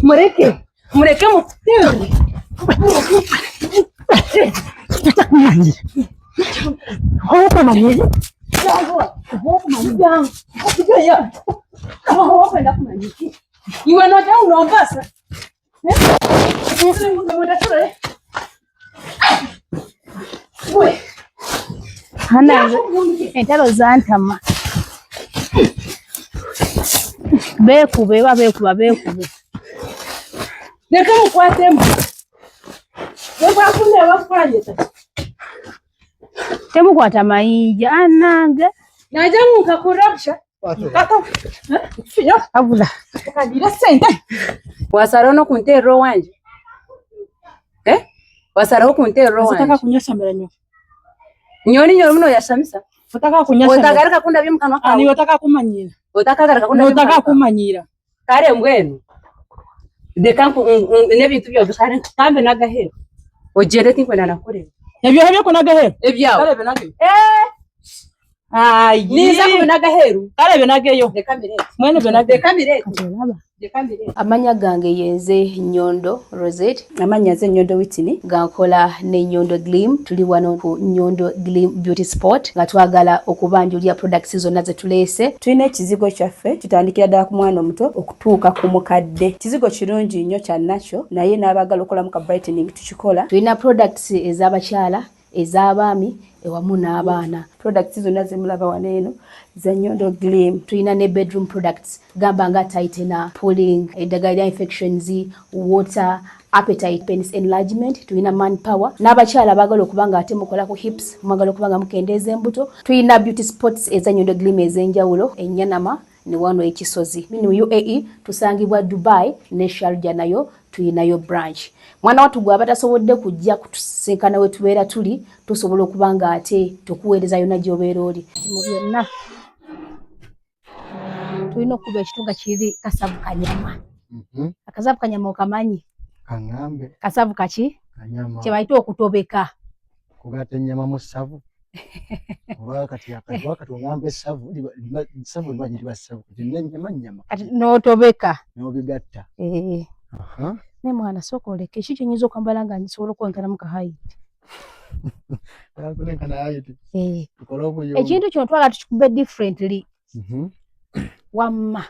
Mureke mutere. Hopa manye. Hopa manye. Kujaya. Hopa nda kumanye. Iwe no ja unombasa. Hana entalo zantama. Bekube. Neka mukwatemu. Webwa kunde wakwaje tata. Temu kwata mayinja anange. Naja mukakurabsha. Kata. Fiyo abula. Kadira sente. Wasarono kuntero wanje. Wasaro kuntero wanje. Nataka kunyosha meranyo. Nyoni muno yashamisa. Utaka kunyosha. Utagarika kunda by'umukano kawe. Ani utaka kumanyira. Utaka kunda by'umukano. Utaka kumanyira. Kare mbwenu. Dekanku nebintu byo dukare kambe nagahero. Ojere tinkwe nakore. Ebyo ko nagahero. Ebyawo. Kare benage. Ai. Niza ko nagahero. Kare benageyo. Dekambire. Mwene benage. Dekambire. Dekambire. Amanya gange yenze Nyondo Rosette. Amanya ze Nyondo Witini. Gankola ne Nyondo Gleam. Tuli wano ku Nyondo Gleam Beauty Sport. Gatwagala okubanjulya products zonna ze tulese. Tulina ekizigo kyaffe kitandikira ddala ku mwana omuto okutuuka ku mukadde. Kizigo kirungi nnyo kya nacho naye n'abagala okola mu ka brightening tukikola. Tulina products ez'abakyala, ez'abaami, ewamu n'abaana. Products zonna zemulaba wano eno za Nyondo Gleam. Tulina ne bedroom products gamba nga tightener, pulling, eddagala infections, water, appetite, penis enlargement. Tulina manpower. N'abakyala bagala okubanga ate mukola ku hips, mwagala okubanga mukendeeza embuto. Tulina beauty spots eza Nyondo Gleam ez'enjawulo, Enyanama ne wano ekisozi. Minu UAE tusangibwa Dubai ne Sharjah nayo tuyinayo branch. Mwana watu gwa batasobodde kujja kutusenkana we tubeera tuli tusobola okubanga ate tukuweereza yonna gy'obeera oli. Mu byonna tulina okuba ekitunga kiri kasavu kanyama. Akasavu kanyama okamanyi? Kangambe. Kasavu kaki? Kanyama. Kye bayita okutobeka. Kugata ennyama mu ssavu. Wakati ongambe ssavu lwanyiribwa ssavu. Nyama. Kati n'otobeka. N'obigatta. Ne mwana soko oleke kiki ky'onyinza okwambala nga nsobola okwenkana mu kahayiti. Ekintu kino twagala tukikube differently. Wamma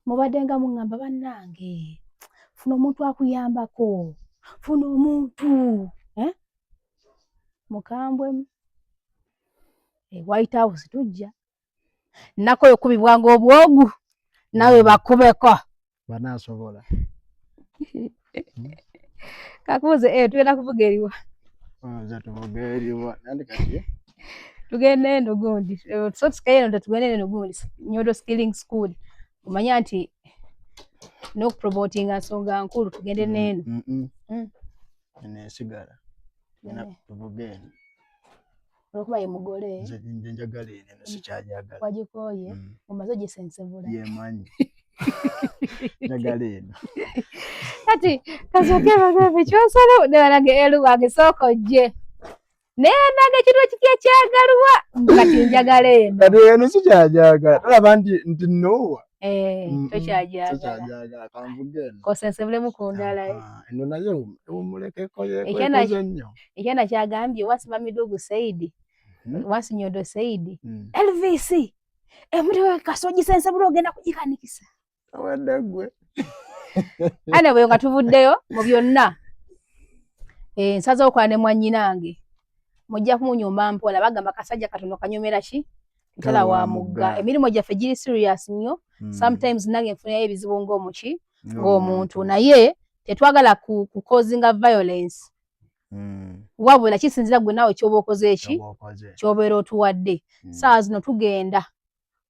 mubadde nga muŋŋamba bannange funa omuntu akuyambako, funa omuntu mukambwe White House tujja nako yokubibwanga obwogu nawe bakubeko banasobola. Kakuze tugenda kuvuga eriwa. Tuvuga eriwa nandi kati tugende eno gundi so tukaye ndo tugende eno gundi Nyondo Skilling School. Umanya nti no promoting asonga nkulu tugende neno. Ene sigara na tuvuge okuba ye mugole nje njagala ene sikyajagala wagikoye omaze gisensebula ye manyi njagala eno kati kazoke bagabe kyosalo nalage elu wage soko je nage kitu kitia kyagalwa kati njagala eno kati eno sikyajagala tulaba nti nowa tokyajagala kamvugeno kosensebule mukundala eno nayo umulekeko yekoze nnyo ekyana kyagambye wasimamidugu Saidi wasi Nyondo Saidi LVC emutewe kasoji sensebule ogenda kujikanikisa awadagwe ana bwe nga tuvuddeyo mu byonna nsaza okwane mwanyinange mujja kumunyumba mpola bagamba kasajja katono kanyomera ki ntala wa mugga emirimu gyaffe giri serious nnyo. Sometimes nange nfunayo ebizibu ng'omuki ng'omuntu naye tetwagala ku causinga violence wabula kisinzira gwe nawe kyoba okoze eki kyobeera otuwadde. Saa zino tugenda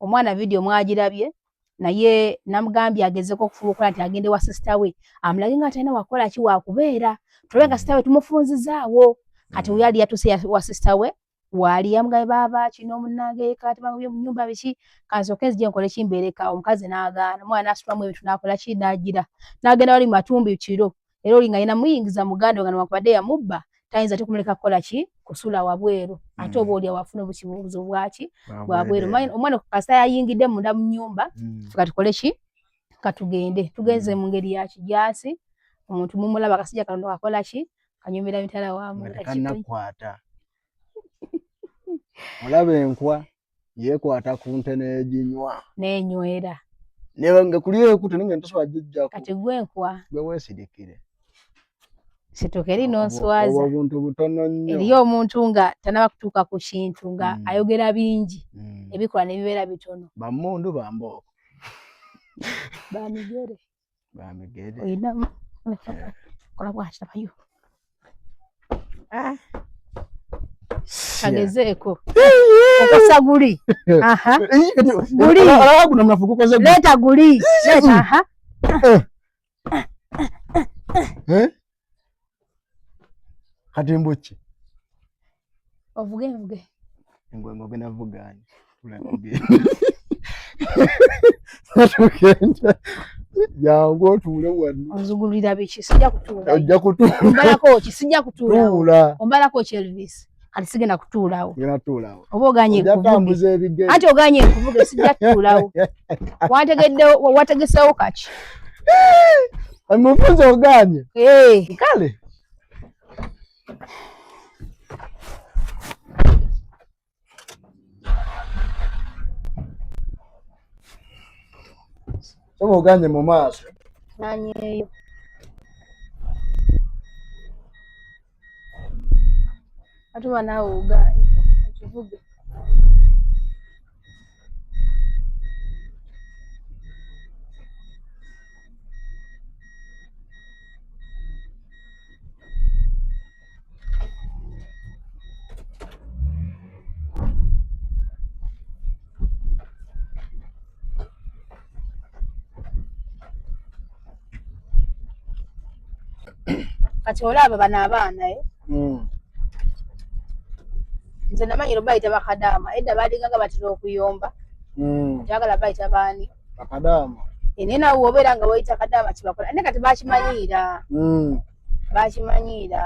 omwana video mwagirabye naye namugambye agezeko okufuba okola nti agende wa sister we amulage nga atalina wakola ki wakubeera tulenga sister we tumufunzizaawo kati yali yatuse wa sister we wali yamugaye baba kino munange kati bangu mu nyumba biki kazokenzi je nkole kimbereka omukazi naagaana mwana asulamu ebintu nakola ki nagira nagenda wali matumbi kiro era oli nga ina muyingiza muganda nga wakubadde ya mubba tayinza tukumuleka kola ki kusula wabweru ate obo oli awafuna obukibuzo bwaki wabweru omwana kasa yayingidde munda mu nyumba tukatukole ki tugenze mu ngeri ya kijaasi omuntu mumulaba akasijja kano kakola ki kanyumira mitala waamu kannakwata mulaba enkwa yeekwata ku nte n'eginywa n'enywera nga kuli ekute ninga ntosobola gijjako kati gwe enkwa gwe weesirikire situka eri n'onswaza obuntu butono nnyo eri omuntu nga tanaba kutuuka ku kintu nga ayogera bingi ebikola ne bibeera bitono bammundu bambooko bamigere oyina kola bwaki tabayo kagezeeko okosa guli guli leeta guli leeta kati mbuki ovuge engwe ogenda vuganya tugenda jangu otuule wano onzugulira biki sijja kutuula ojja kutuula ombalako ki sijja kutuula ombalako ki Elvis kati sigenda kutuulawo genda tuulawo oba oganye nkuvuge ebigere ate oganye nkuvuge sijja kutuulawo wategeseewo kaki omufunze oganye kale soba oganye mu maaso nanyeeyo atuba naawe oganye ekivuge kati olaba bano abaana nze namanyira bayita bakadaama edda baaliganga batera okuyomba kyagala bayita baani bakadaama naye nawe wobeera nga wayita kadaama kibakola naye kati bakimanyiira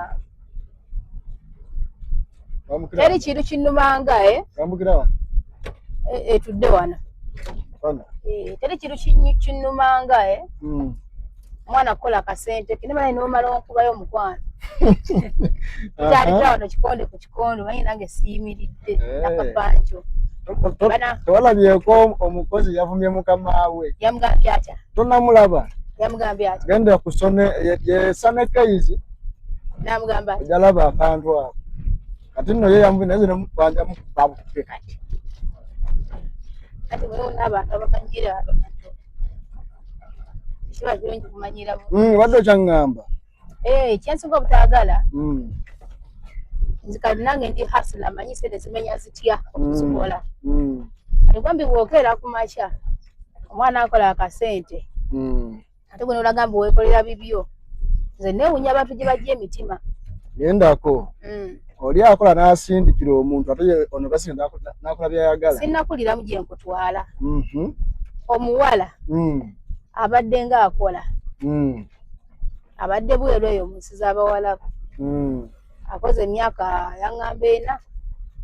teri kintu kinnumanga etudde wano teri kintu kinnumanga omwana kukola akasente kinebale nomala onkubayo omukwano kyalira wano kikonde ku kikondo manyi nange siyimiridde nakapanjo tewalabyeko omukozi yavumye mukama we yamugambye atya tonamulaba yamugambye atya genda kusone yesane kaizi namugamba atya jalaba akantu ako kati nno ye yamuvye naye nemubanja mukabuke kati wewe n'abantu abakanjira kiba kirungi kumanyira wadde okyaŋŋamba kyensinga obutaagala nze kati nange ndi hasula manyi sente zimenya zitya okuzibola aligwambi bwokeera ku makya omwana akola akasente ate gwe nolagamba weekolera bibyo nze neewunya abantu gye bajja emitima yendako oli akola n'asindikira omuntu ate ono basinde nakola byayagala sinnakuliramu gye nkutwala omuwala abadde nga akola abadde bweru eyo munsi z'abawalabu akoze emyaka yaŋŋamba 4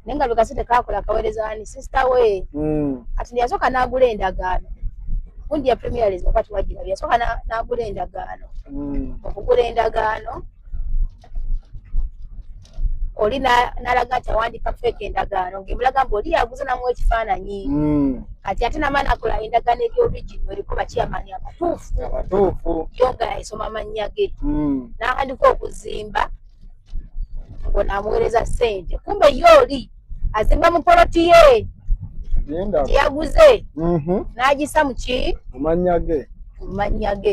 naye nga lwekasente kakola kaweereza ani sisita we kati yasooka n'agula endagaano gundi ya premieres wakati wagirabye yasooka n'agula endagaano okugula endagaano oli n'alaga nti awandika feeka endagaano ng'emulaga mbu oli yaguze namuwa ekifaananyi kati ate namana akola endagaano ery'origino eriko bakiyamani abatuufu yo nga yayisoma amannya ge n'atandika okuzimba ngo namuweereza ssente kumbe ye oli azimba mu poloti ye gyeyaguze n'agisa muki mu mannya ge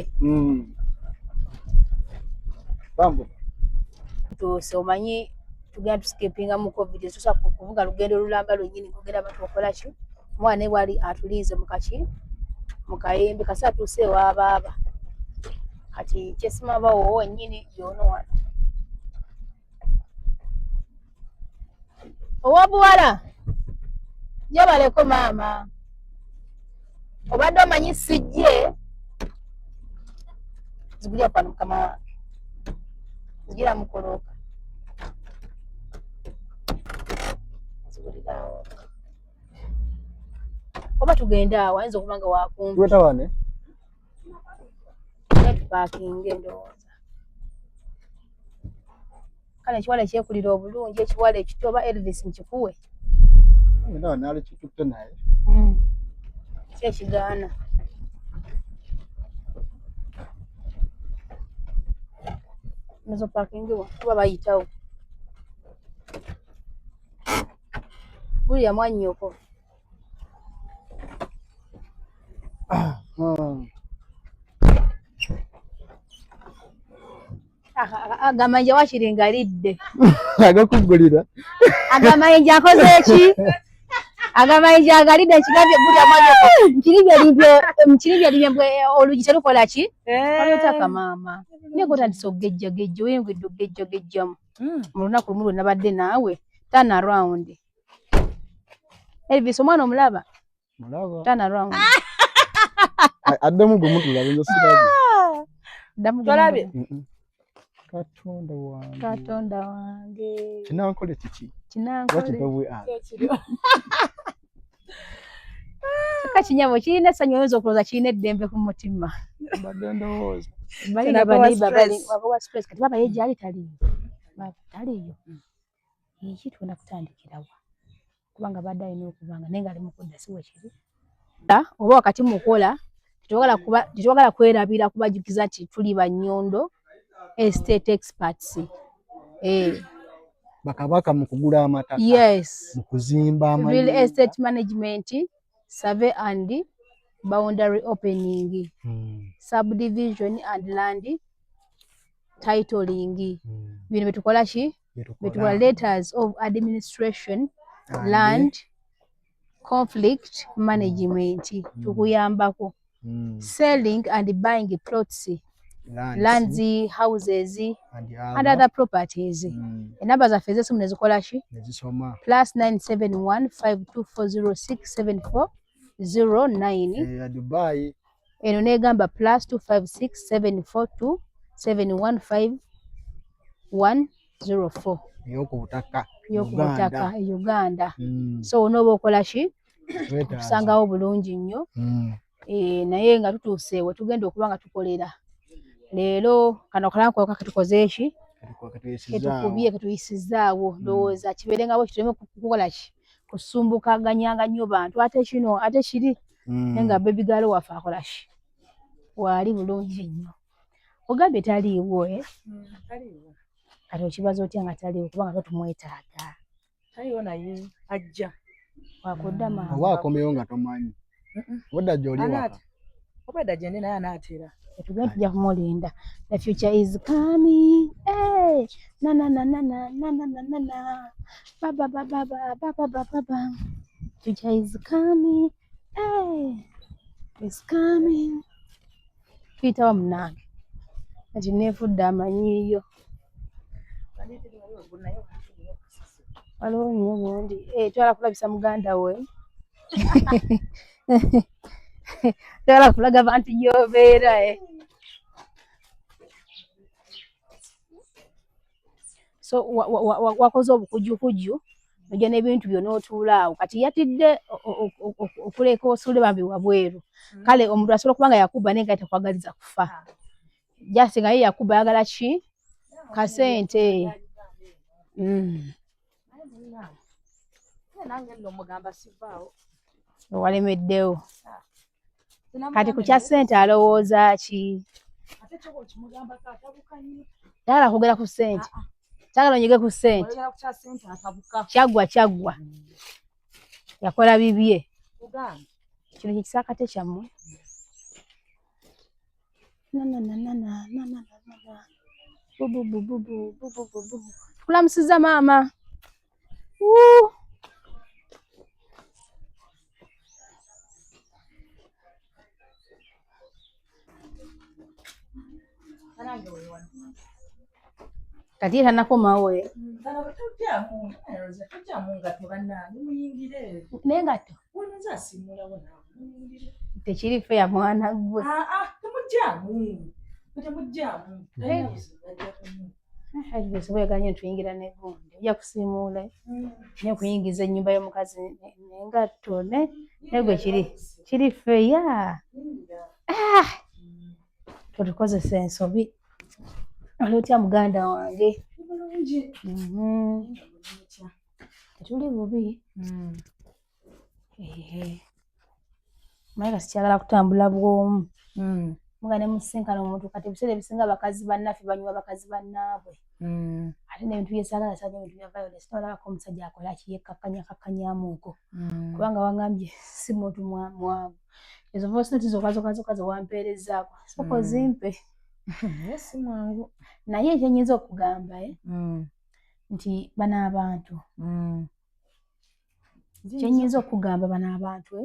tuuse omanyi tugenda tusikipinga mu covid tusobola kuvuga lugendo lulamba lwennyini kugenda abantu okola ki omwana ne bwali atuliize mu kayembe kasi atuuse ewabaaba kati kyesimabawo wennyini yono wano owabuwala jabaleko maama obadde omanyi sijje zigulya kwano mukama wange zigira mukoloka zigulirawo oba tugende awo ayinza okuba nga wakumpi tuwetawane parking endowooza. Kale ekiwala ekyekulira obulungi, ekiwala ekito oba Elvis nkikuwe. Ndio nali kitutte naye. Kye kigaana. Mezo parking wa kuba bayitawo. Buli yamwannyoko. Agamanja wakiringa lidde. Agakugulira. Agamanja akoze ki? Agamanja agalidde ekigambye buli amanyoko. Nkiribye libye olugi terukola ki? Alotaka maama. Nego tandise ogejjagejja oyengedde ogejjagejjamu. Mu lunaku lumu lwe nabadde naawe turn around. Elvis omwana omulaba? Mulaba. Turn around. Addamu gwe mutulabe nzo sirabe. Addamu tolabe. Katonda wange. Katonda wange. Kinankole kiki? Kinankole. Wakibabwe Kaka kinyabo kirina essanyu oyinza okuloza kirina eddembe ku mutima. Mbadde ndowooza. Balinga baniba bali wabawa stress kati baba yeje ali taliyo. Baba taliyo. Iki tugenda kutandikira wa. Kubanga badde alina okubanga naye nga ali mu kudda si wekiri. Oba wakati mukola tetwagala kwerabira kubajukiza nti tuli Bannyondo estate experts. Bakabaka mu kugula amataka. Yes. Mu kuzimba amayumba. Real estate management, survey and boundary opening, subdivision and land titling. Bino betukola ki? Betukola letters of administration, land conflict management. Tukuyambako. Selling and buying plots, lands, houses and other properties. Enamba za feze simu nezikola ki? Nezisoma. +971 52406 7409. Dubai. Eno negamba +256 742 715 104. Yokubutaka Uganda. So onoba okola ki? Kusangawo bulungi nnyo. Naye nga tutuuse we tugenda okuba nga tukolera. Leero kano kalanko kakatukoze ki? Ketukubye ketuyisizaawo. Ndowooza kibeerengawo kituleme kukola ki? Kusumbukaganyanga nnyo bantu. Ate kino ate kiri. Nenga baby girl waffe akola ki? Wali bulungi nnyo. Ogambye taliiwo Taliiwo. Kati okibaza otya nga taliiwo kubanga tumwetaaga. Taliiwo naye ajja. Wakudda maama. Oba akomeyo nga tomanyi. Wadda gy'oli waka. Obadda gye ndi naye anaatera. Tugenda tujja kumulinda. The future is coming. Hey, na na na na na na na na na na. Ba ba ba ba ba ba ba ba ba. Future is coming. Hey, it's coming. Peter wa munange. Ati neefudde amanyiyo. Waliwo nnyo gundi. Twala kulabisa muganda we. Twala kulaga abantu gy'obeera. So wakoze obukujjukujju ojja n'ebintu byonna otuula awo kati yatidde okuleka osuule bambi wabweru. Kale omuntu asobola okuba nga yakuba naye nga tekwagaliza kufa. Jasi nga ye yakuba ayagala ki? Kasente. Nange nno mugamba sivaawo. Walemeddewo. Kati ku kya ssente alowooza ki? Ate kyo kimugamba atabuka nnyo. Tayagala kwogera ku ssente. Kyagala onyige ku ssente. Kyaggwa. Yakola bibye. Kino kisaakate kyammwe. Tukulamusiza maama. Kati era nakomawo nengatto tekiri fe ya mwana gwe bweganye ntuyingira negundi ojja kusiimuula naye okuyingiza ennyumba y'omukazi nengatto negwe kiri fe ya totukozesa ensobi olutya muganda wange tetuli bubi mayiga sikyagala kutambula bwomu muga ne musinkana omuntu kati ebiseera ebisinga bakazi bannaffe banywa bakazi bannaabwe ate n'ebintu byesagala sanya ebintu bya violence nolabako omusajja akola yekkakkanyamuuko kubanga wangambye si muntu mwavu ezo voice note zokka zewampeerezaako sooka ozimpe si mwangu naye ekyenyinza okugamba nti bano abantu kyenyinza okugamba bano abantu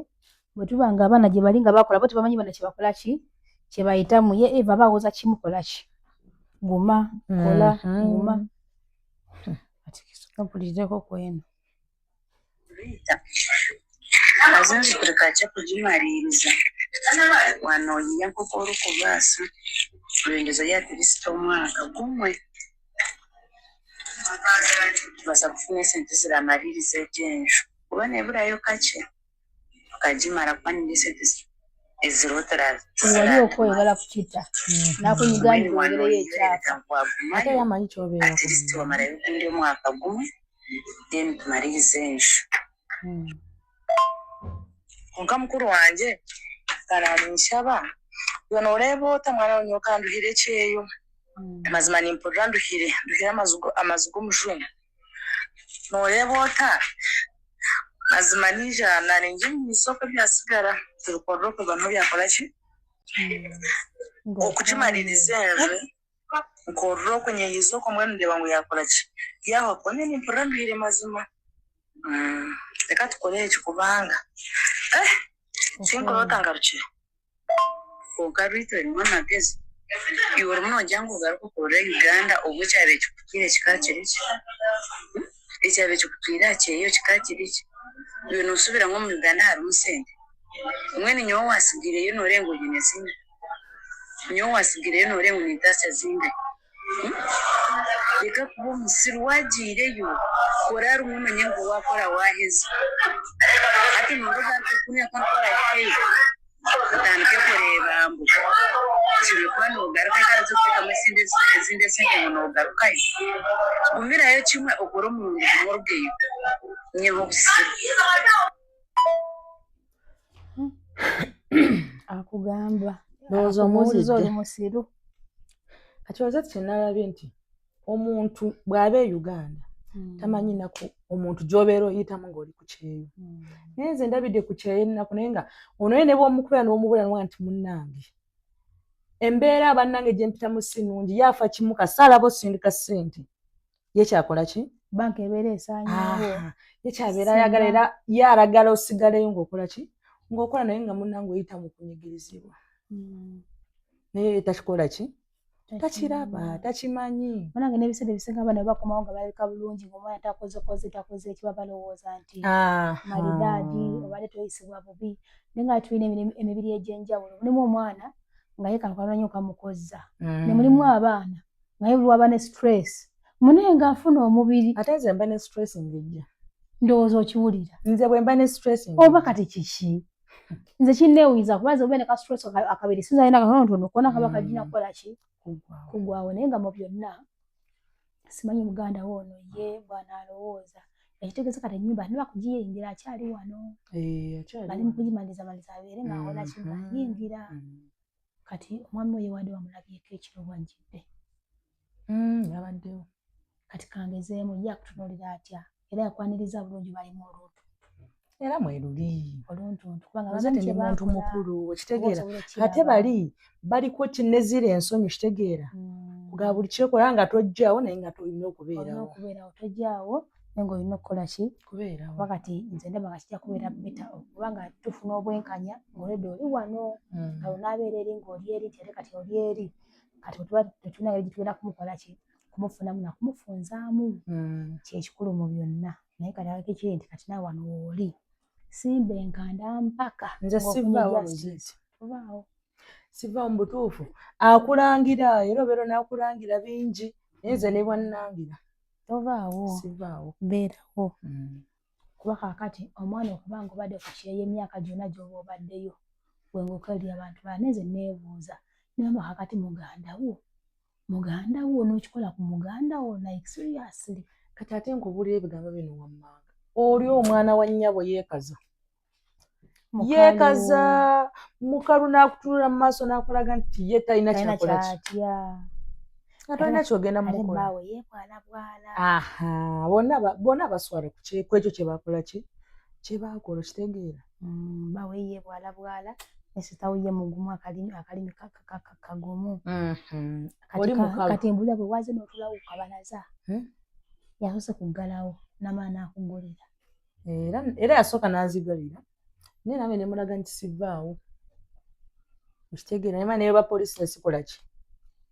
bwe tuba nga abaana gye bali nga bakola bo tebamanyi bana kye bakola ki kye bayitamu ye eva bawooza kimukola ki guma kola guma ati kisoboleeko kweno azenzi tulekache kujimaliriza wano yiyankoko olukubaasa kulengeza ya Kristo omwaka gumwe tubasa kufuna esente ziramaliriza ekyenju kuba nebulayo kake okajimala kuba sente ezirotera wali okwegala kukita nakunyiganira ogereyo ekyapa ate yamanyi kyobeera Kristo wamalayo okundi omwaka gumwe then tumaliriza enju konka mukuru wanje karaninshaba yono oleboota mwana wanyoka anduhire ekyeyo mazima nimpurira nduhire amazigo mujungu noleboota mazima nijana ninje mwisoko byasigara turukorro ko bantu byakola ki okukimaliriza enju nkorro kunyeyizo ko mwene ndeba ngo yakola ki yaho kone nimpurira nduhire mazima reka tukole ekikubanga sinkorota ngarukiye ogarite mwana gezi yoro muno jangu garuko kore Uganda obwo cyabe kikukire kikakiriki ecyabe kikutwira cyeyo kikakiriki bino usubira nko mu Uganda hari umusende mwene nyo wasigireyo norengo ginesinga nyo wasigireyo norengo nitasa zinde reka kuba musiru wagireyo korara umuntu nyengo wakora waheze ati ndoga kunya kankora hey atandike kureba mbu kibikwa nogaruka kazo kweka amasinde ezinde senge nogaruka umirayo kimwe okoro mu murgeyo nyeho akugamba nozo muzizo oli musiru katiwaza kyenalabye nti omuntu bw'abe Uganda tamanyi nako omuntu gy'obeera oyitamu ng'oli ku kyeyo naye nze ndabidde ku kyeyo ennaku naye nga ono ye ne bw'omukubira n'omubulira nti munnange embeera bannange gye mpitamu si nnungi yafa kimu kasaala bo sindika ssente ye kyakola ki banka ebeera esaanyaawo ye kyabeera ayagala era ye alagala osigaleyo ng'okola ki ng'okola naye nga munnange oyita mu kunyigirizibwa naye takikola ki takiraba takimanyi munange n'ebiseera ebisinga abana bakomawo nga balabika bulungi ng'omwana takoze eki balowooza nti malidaadi obadde toyisibwa bubi naye nga tulina emibiri egy'enjawulo mulimu omwana nga ye kalukalwa nnyo kamukozza ne mulimu abaana nga ye buli waba ne stress munaye ng'afuna omubiri ate nze mba ne stress ngejja ndowooza okiwulira nze bwe mba ne stress oba kati kiki nze kinneewuyiza kuba nze obe ne ka stress akabiri sinza yina katono okubona kaba kagina kukola ki kugwawo naye nga mu byonna simanyi muganda wo ono ye bwana alowooza ekitegeeza kati ennyumba nibakugiyingira akyali wano bali mu kugimaliriza abeere ng'awola kimu ayingira kati omwami we yewadde wamulabyeko ekiro bwajjidde yabaddewo kati kangezeemu ye akutunuulira atya era yakwaniriza bulungi balimu oluntu era mweruli oluntuntu kubanga bazate ni muntu mukulu okitegeera ate baliko kinezira ensonyi kitegeera kuga buli kyekola nga tojjaawo naye nga tolina okubeerawo tojjaawo naye ng'olina okukola ki kubeerawo kuba kati nze ndaba nga kijja kubeera beta okubanga tufuna obwenkanya ng'oledde oli wano nga onaabeera eri ng'oli eri nti ate kati oli eri kati bwetuba tetulina ngeri gitugenda kumukola ki kumufunamu nakumufunzaamu kyekikulu mu byonna naye kati alako ekiri nti kati naawe wano wooli simba enkanda mpaka nze sivaawo muziki sivaawo mu butuufu akulangira era obeera n'akulangira bingi naye nze ne bwannangira tovaawo sivaawo beerawo kuba kaakati omwana okubanga obadde ku kyeyo emyaka gyonna gy'oba obaddeyo bwenguka eri abantu bala neze neebuuza Namba kakati muganda wo n'okikola ku muganda wo like seriously. Kati ate nkubulira ebigambo bino wammanga. Oli omwana wa nnyabo yeekaza. Yeekaza mukalu n'akutunula mu maaso n'akulaga nti ye talina kyakola ki. Atalina kyogenda mu mukola. Baawe yeebwalabwala. Bonna baswala ku ekyo kye bakola ki? Kye baakola kitegeera. Baawe yeebwalabwala. Nesitawo ye mugumu akalimi kagumu. Oli mukalu. Kati mbula bwe waze n'otulawo kabalaza. Yasoose kuggalawo n'amaana akugolera. Era yasooka n'azigalira. Naye nawe ne mulaga nti sivaawo. Okitegeera naye bapoliisi nesikola ki?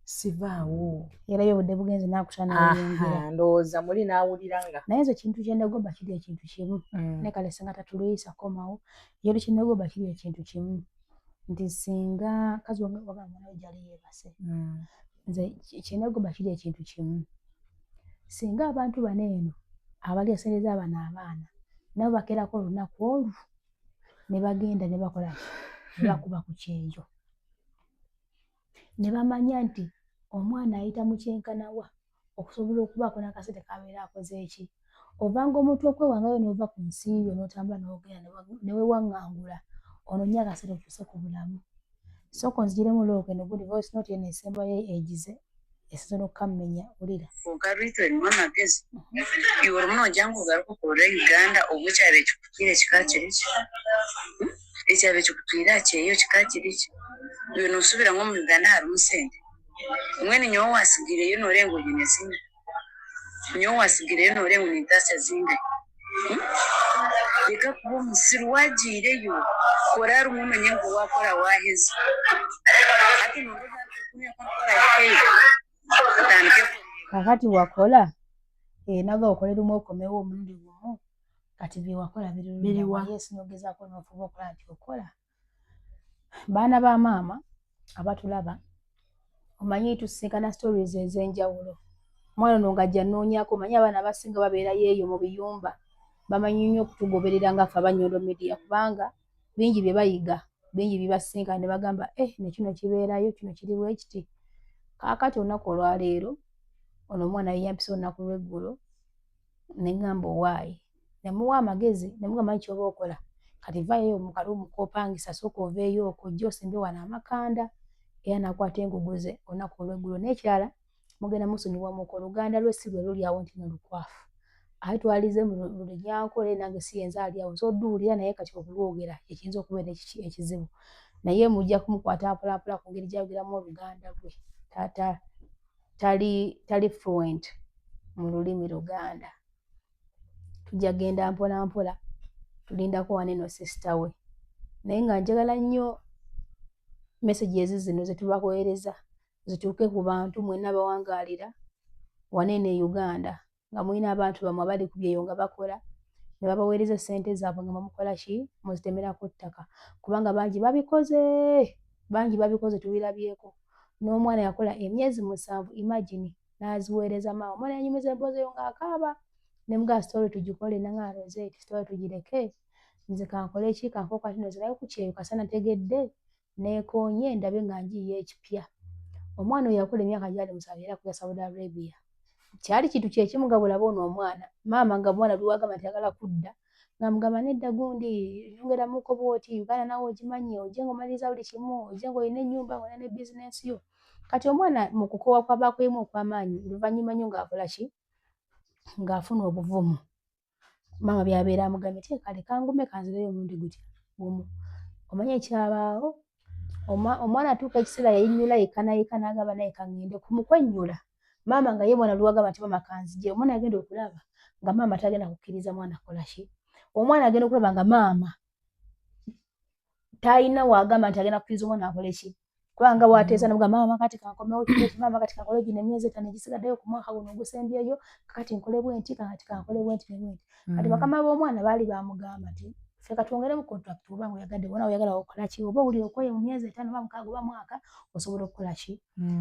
Sivaawo. Era y'obudde bugenze n'akusana n'ayingira. Ndowooza muli n'awulira nga. Naye nze kintu kye ndagomba kiri ekintu kimu. Ne kale singa tatuluyisa komawo. Ye kye ndagomba kiri ekintu kimu. Nti singa kazi wagamba nawe gyali yeebase. Nze kye ndagomba kiri ekintu kimu. Singa abantu bano eno abali asereza abana abaana nabo bakerako olunaku olwo ne bagenda ne bakola ne bakuba ku kyeyo. Ne bamanya nti omwana ayita mu kyenkanawa okusobola okubaako n'akasente kabeera akoze eki. Ovanga omuntu okwewangayo n'ova ku nsi yo n'otambula n'ogenda ne weewaŋŋangula ono nnyo akasente okyuse ku bulamu. Sooka onzigiremu olwokendo good voice note eno esembayo egize esinza n'okukammenya ulira. Ogarwito erimu amagezi. Iwe olumu nojjanga ogaruka okola Uganda obwekyalo ekikukira ekika kiri ki? Ekyalo ekikutwira kyeyo kika kiri ki? Iwe n'osubira nko mu Uganda harimu sente. Mwene nyowe wasigireyo n'orenga oyine zinga. Nyowe wasigireyo n'orenga oyine entaasa zinga. Leka kuba omusiru wagiireyo. Kora rumwe umenye ngu wakora waheza. Ati n'oruga kunya kwakora ekeyo. Kakati wakola naga okolera mu okomewo omulundi gumu kati bye wakola biriwa yes nogezaako n'ofuba okola nti okola. Baana ba maama abatulaba omanyi tusinkana stories ez'enjawulo. Omwana ono ng'ajja nnoonyaako omanyi abaana abasinga babeerayo eyo mu biyumba bamanyi nnyo okutugoberera nga ffe Abanyolo Media kubanga bingi bye bayiga bingi bye basinkana ne bagamba ne kino kibeerayo kino kiri bwe kiti. Kaakati olunaku olwaleero ono omwana yeyampisa olunaku lw'eggulo ne ngamba owaayi ne muwa amagezi ne mugamba ky'oba okola kati vaayo mu kaluumu k'opangisa sooka oveeyo okwo ojje osimbe wano amakanda era n'akwata engugu ze olunaku olw'eggulo. N'ekirala mugenda musonyiwamuko Oluganda lwe si lwe luli awo nti nolukwafu ate twalize mu Lunyankole nange si yenze ali awo so odduulira naye kati okulwogera ekiyinza okubeera ekizibu naye mujja kumukwata mpolampola ku ngeri gy'ayogeramu Oluganda lwe. Taata tali fluent mu lulimi Luganda. Tujja genda mpola mpola tulindako wane no sister we. Naye nga njagala nnyo messages zino ze tubakolereza zituuke ku bantu mwenna bawangaalira waneene Uganda nga mulina abantu bamwe abali ku byeyo nga bakola ne babaweereza ssente zaabwe nga mukola ki muzitemerako ttaka kubanga bangi babikoze tubirabyeko. N'omwana yakola emyezi 7 imagine n'aziweereza maama. Omwana yanyumiza emboozi eyo ng'akaaba ne mugamba story tugikole nanga Rosette story tugireke nze kankole ki kankoka tino zirayo ku kyeyo kasana ntegedde neekoonye ndabe nga njiye ekipya. Omwana oyo yakola emyaka gyali 7 era kuya Saudi Arabia. Kyali kintu kye kimu nga bw'olaba ono omwana maama nga mwana lwagamba nti ayagala kudda nga mugamba nedda gundi yongeramuko bw'oti Uganda nawe ogimanyi ojje ng'omaliriza buli kimu ojje ng'olina ennyumba ng'olina ne bizinensi yo. Kati omwana mu kukoowa kwabaako emu okw'amaanyi oluvannyuma nnyo ng'akola ki ng'afuna obuvumu. Maama by'abeera amugambye teeka leka ngume kanzireyo omulundi gutya gumu. Omanyi ekyabaawo omwana atuuka ekiseera yayinyula yekka n'agamba naye kaŋŋende kumukwennyula maama nga ye mwana lwagamba nti maama kanzigye. Omwana yagenda okulaba nga maama tagenda kukkiriza mwana kola ki. Omwana agenda okulaba nga maama talina wagamba nti agenda kukkiriza omwana akole ki kubanga bw'ateesa n'amugamba maama kati kankomewo kiti maama kati kankole gino emyezi 5 egisigaddeyo ku mwaka guno ogusembyeyo kati nkole bwenti kati kankole bwenti ne bwenti. Kati bakama b'omwana baali bamugamba nti ffe katwongeremu contract oba ng'oyagadde wona oyagala okola ki oba owulira okoye mu myezi 5 oba 6 oba mwaka osobola okukola ki.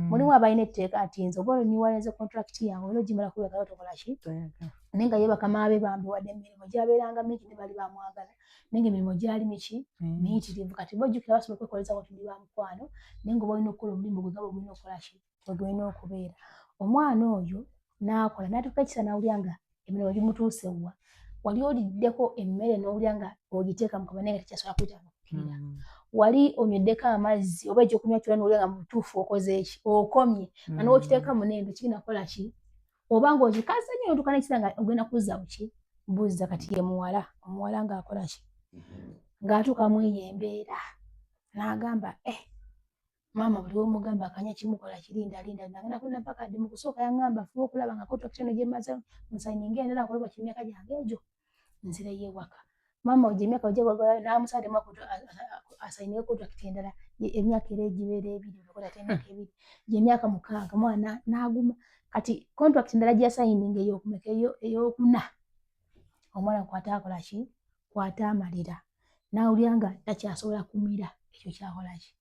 Mulimu abalina etteeka nti nze oba oliniwalenze contract yange olwo gimala kubeka tokola ki nenga yeba kama abe bambi wadde emirimu gyabeeranga mingi ne bali bamwagala nenga emirimu gyali miki miyitirivu kati bojjukira basobola okwekoleza wati ndi bamukwano nenga balina okukola omulimu gwe gaba bulina okukola ki gwe gulina okubeera omwana oyo n'akola n'atuuka ekisa n'awulira nga emirimu gimutuuse wa wali oliddeko emmere n'owulira nga ogiteeka mu kabana nga tekyasobola kuyitamu okukirira wali onyoddeko amazzi oba ekyokunywa kyonna n'owulira nga mu butuufu okoze eki okomye nga n'okiteeka mu nendo kigenda kukola ki oba ng'ogikaza nnyo n'otuuka n'ekisa nga ogenda kuzza buki buzza kati ye muwala omuwala ng'akola ki ng'atuuka mu eyo embeera n'agamba maama buli w'omugamba akanya kimukola kirinda nagenda kulina pakadde mu kusooka yaŋŋamba fuba okulaba nga contract eno gye mmaze musayininga endala akolebwa kimyaka gyange egyo nzireyo ewaka maama gye emyaka n'amusaddemu asayininge contract endala emyaka era egibeera ebiri okola emyaka ebiri gy'emyaka 6 mwana n'aguma kati contract endala gye yasayininga ey'okumeka ey'okuna omwana kwata akola ki kwata amalira n'awulira nga takyasobola kumira ekyo kyakola ki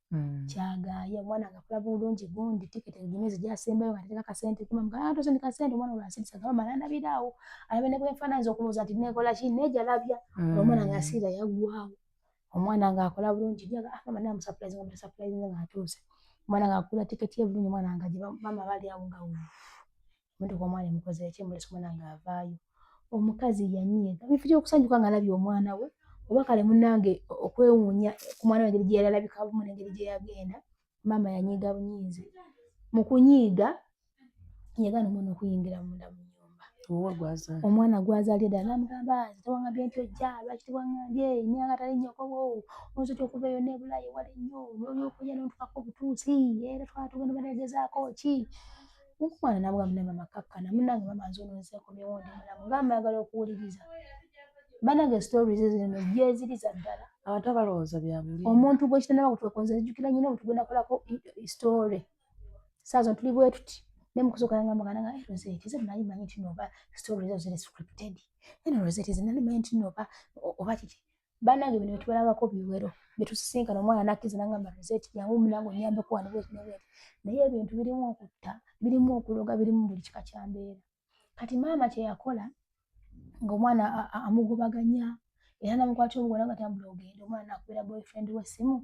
kyagaaya omwana ng'akola bulungi gundi tiketi emyezi gyasembayo nga teteka kasente tosindika sente omwana olwasindisa gaba malandabiraawo alabe ne bwenfaananyiza okulowooza nti neekola ki neejalabya omwana ng'asiira yaggwawo omwana ng'akola bulungi mama namusapulayizinga mutasapulayizinga ng'atuuse omwana ng'akula tiketi ye bulungi omwana ng'agiba mama bali awo nga omuntu omwana emukoze eki emulesa omwana ng'avaayo omukazi yanyiiga bifo by'okusanyuka ng'alabye omwana we oba kale munnange okwewuunya ku mwana we engeri gye yalabika bumu n'engeri gye yagenda maama yanyiiga bunyiizi mu kunyiiga yagaana omwana okuyingira munda mu nnyumba omwana gwazaalye ddala n'amugamba tewangambye nti ojja lwaki tewangambye nyanga tali nnyokowo onzita okuva eyo n'ebulayi wala ennyo olw'okujja n'ontukako obutuusi era twala tugenda baneegezaako ki omwana n'amugamba naye maama kakkana munnange maama nze ono nzeekomyewo ndi mulamu ngamba ayagala okuwuliriza bannange stories zino gyeziriza ddala abantu abalowooza bya buli omuntu gwe kitannaba kutwekonza zijjukira nnyo omuntu gwe nakolako story saazo tuli bwe tuti ne mu kusooka yangamba nga Rosette ze nali manyi nti nooba stories ezo ziri scripted eno Rosette ze nali manyi nti nooba oba kiki bannange bino byetubalabako biwero byetusisinkana omwana nakkiza n'agamba Rosette jangu munange onnyambeko wano bweti nebweti naye ebintu birimu okutta birimu okuloga birimu buli kika kya mbeera kati maama kye yakola ng'omwana amugobaganya era namukwatira omugono nga tambula ogende omwana nakubira boyfriend we essimu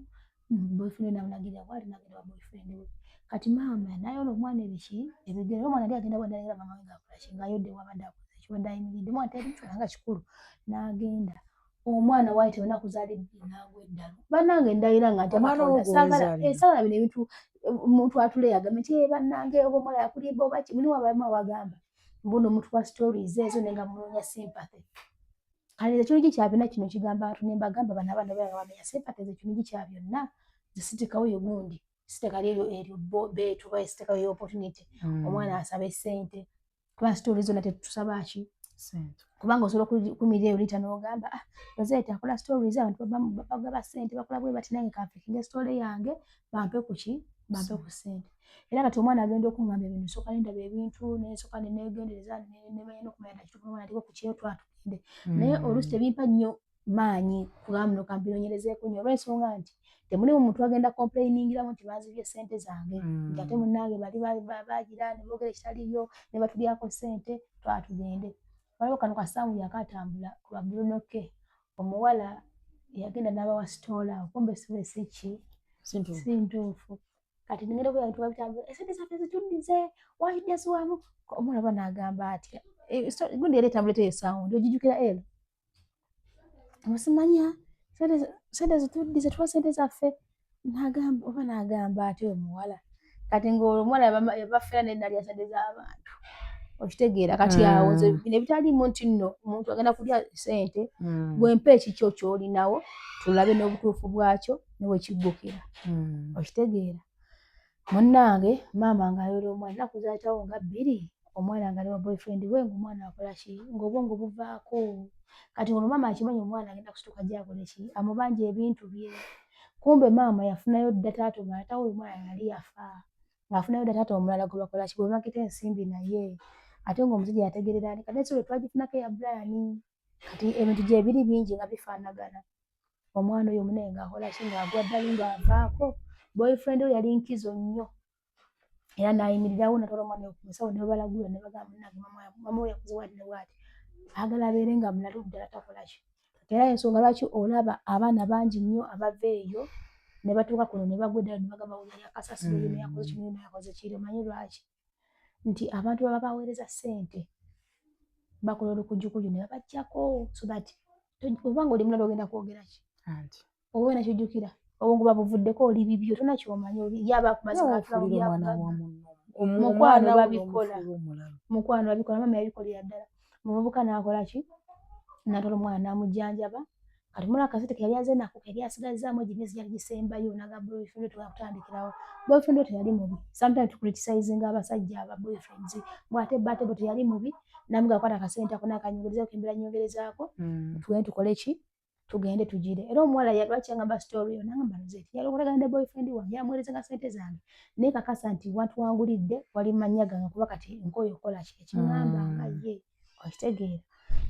boyfriend namunagirira bwali nagenda wa boyfriend we kati maama nayola omwana ebigere omwana ali agenda bwandalira maama we ng'akola ki ng'ayodde wabadde akoze ekibadde ayimiridde omwana teyabimukyala nga kikulu n'agenda omwana waayita ennaku zaali bbiri n'agwa eddalu bannange ndayira nga saagala bino ebintu omuntu atule yagamba nti bannange oba omuwala yakulimba oba ki muli wabamu abagamba mbuno omuntu wa stories ezo nenga munoonya sympathy kale ekintu kyabina kino kigamba abantu ne mbagamba bano abaana bamenya sympathy ekintu kya byonna zisitekawo yo gundi siteka lero eryo beetu basitekawo yo opportunity omwana asaba essente kuba stories zonna tetusaba ki sente kubanga osobola okukumirira eyo lita n'ogamba Rosette akola stories abantu bagaba ssente bakola bwe bati nange kanfikinga story yange bampe ku ki bampe ku ssente era kati omwana agenda okungamba ebintu nsooka nendaba ebintu nensooka nenegendereza nemanya n'okumanya nakituufu omwana aliko ku kyeyo twatugende naye oluusi tebimpa nnyo maanyi kugamba muno kampinonyerezeeko nnyo olw'ensonga nti temuli mu muntu agenda complaining-iramu nti banzibye ssente zange nti ate munnange bali bagira ne boogera ekitaliyo ne batulyako ssente twatugende waliwo kano kasaamu yakatambula ku babulunoke omuwala yagenda n'abawa sitoola okumbe si ki si ntuufu kati ningenda okuya ntuwa bitambula essente zaffe zituddize wayidde ziwamu omwana ba n'agamba atya gundi era etambulete eyo sound ogijjukira ero amusimanya ssente zituddize tuwa ssente zaffe n'agamba ati omuwala kati ng'omuwala yabafera ne nalya ssente z'abantu okitegeera kati awo bino ebitaliimu nti nno omuntu agenda kulya ssente bwempa ekikyo ky'olinawo tulabe n'obutuufu bwakyo ne wekiggukira okitegeera munnange maama ng'ayola omwana ennaku zaayitawo nga 2 omwana nga ne wa boyfriend we ng'omwana akola ki ng'obwongo buvaako kati olwo maama akimanyi omwana agenda kusituka gy'akole ki amubanja ebintu bye kumbe maama yafunayo dda taata omulala taata omwana yali yafa ng'afunayo dda taata omulala gwe bakola ki gwe bakita ensimbi naye ate ng'omusajja yategerera ani kati ensi twagifunako eya Brian kati ebintu gye biri bingi nga bifaanagana omwana oyo omunene ng'akola ki ng'agwa ddala ng'avaako boyfriend we yali nkizo nnyo era n'ayimirirawo natwala omwana we ku musawo ne babalagula ne bagamba munnange maama we yakoze bw'ati ne bw'ati agala abeere nga mulalu ddala takola ki. Era ensonga lwaki olaba abaana bangi nnyo abava eyo ne batuuka kuno ne bagweddayo ne bagamba yali akasasiro yuno yakoze kino yuno yakoze kiri. Omanyi lwaki? Nti abantu baba baweereza ssente bakola olukujjukujju ne babaggyako so that obanga oli mulala ogenda kwogera ki? Oba olina kyojjukira obwongo babuvuddeko oli bibyo tolina kyomanyi oli yaba kumazima mukwano babikola mama yabikolera ddala muvubuka n'akola ki? N'atwala omwana n'amujjanjaba kati mulaba kasente ke yali azenaku ke yali asigazaamu egyo emyezi gyali gisembayo n'aga boyfriend tugenda kutandikirawo. Boyfriend we teyali mubi. Sometimes tucriticizinga abasajja aba boyfriends bw'ate bwe teyali mubi n'amugamba kwata akasente ako n'akanyongerezaako kembera nyongerezaako tugende tukole ki? Tugende tugire. Era omuwala lwaki yangamba story yo n'agamba nze yali okolagana ne boyfriend wange yamuweerezanga ssente zange naye kakasa nti wantuwangulidde wali mannya gange kuba kati nkoyo okola ki ekiŋŋamba nga ye okitegeera.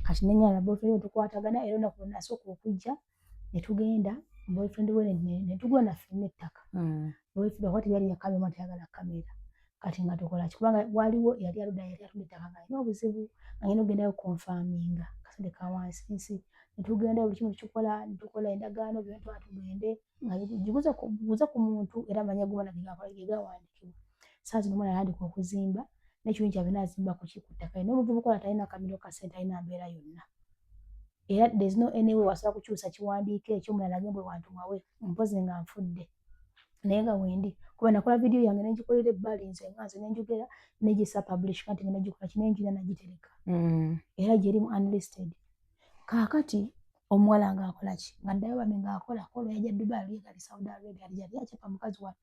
Kati nenyala na boyfriend we tukwatagana era olunaku lwe nasooka okujja ne tugenda boyfriend we ne tugula naffe n'ettaka. Boyfriend wakwati yali yakamera omwana tayagala kamera. Kati nga tukola ki? Kubanga waliwo yali aludda yali atunda ettaka ng'alina obuzibu ng'agenda okugendayo konfaminga kasente ka wansi. Ne tugenda buli kimu tukikola ne tukola endagaano byonna twala tugende nga buguza ku muntu era amannya g'omwana ge gawandiikibwa. Saawa zino omwana yatandika okuzimba n'ekibiina kyabwe n'azimba ku ttaka. N'omuvubuka oyo talina kamiro ka ssente alina mbeera yonna. Era there's no any way wasobola kukyusa kiwandiiko ekyo omulala agambwe wantumawe mpozi nga nfudde. Naye nga wendi kuba nakola vidiyo yange ne ngikolera ebbali nze ne njogera negisa publish kati ngenda gikola ki n'enjira nagitereka. Era gyerimu unlisted. Kaakati omuwala ng'akola ki? Ng'addayo bambi ng'akola yajja Dubai yali yagali Saudi Arabia yali yakyapa mukazi wattu.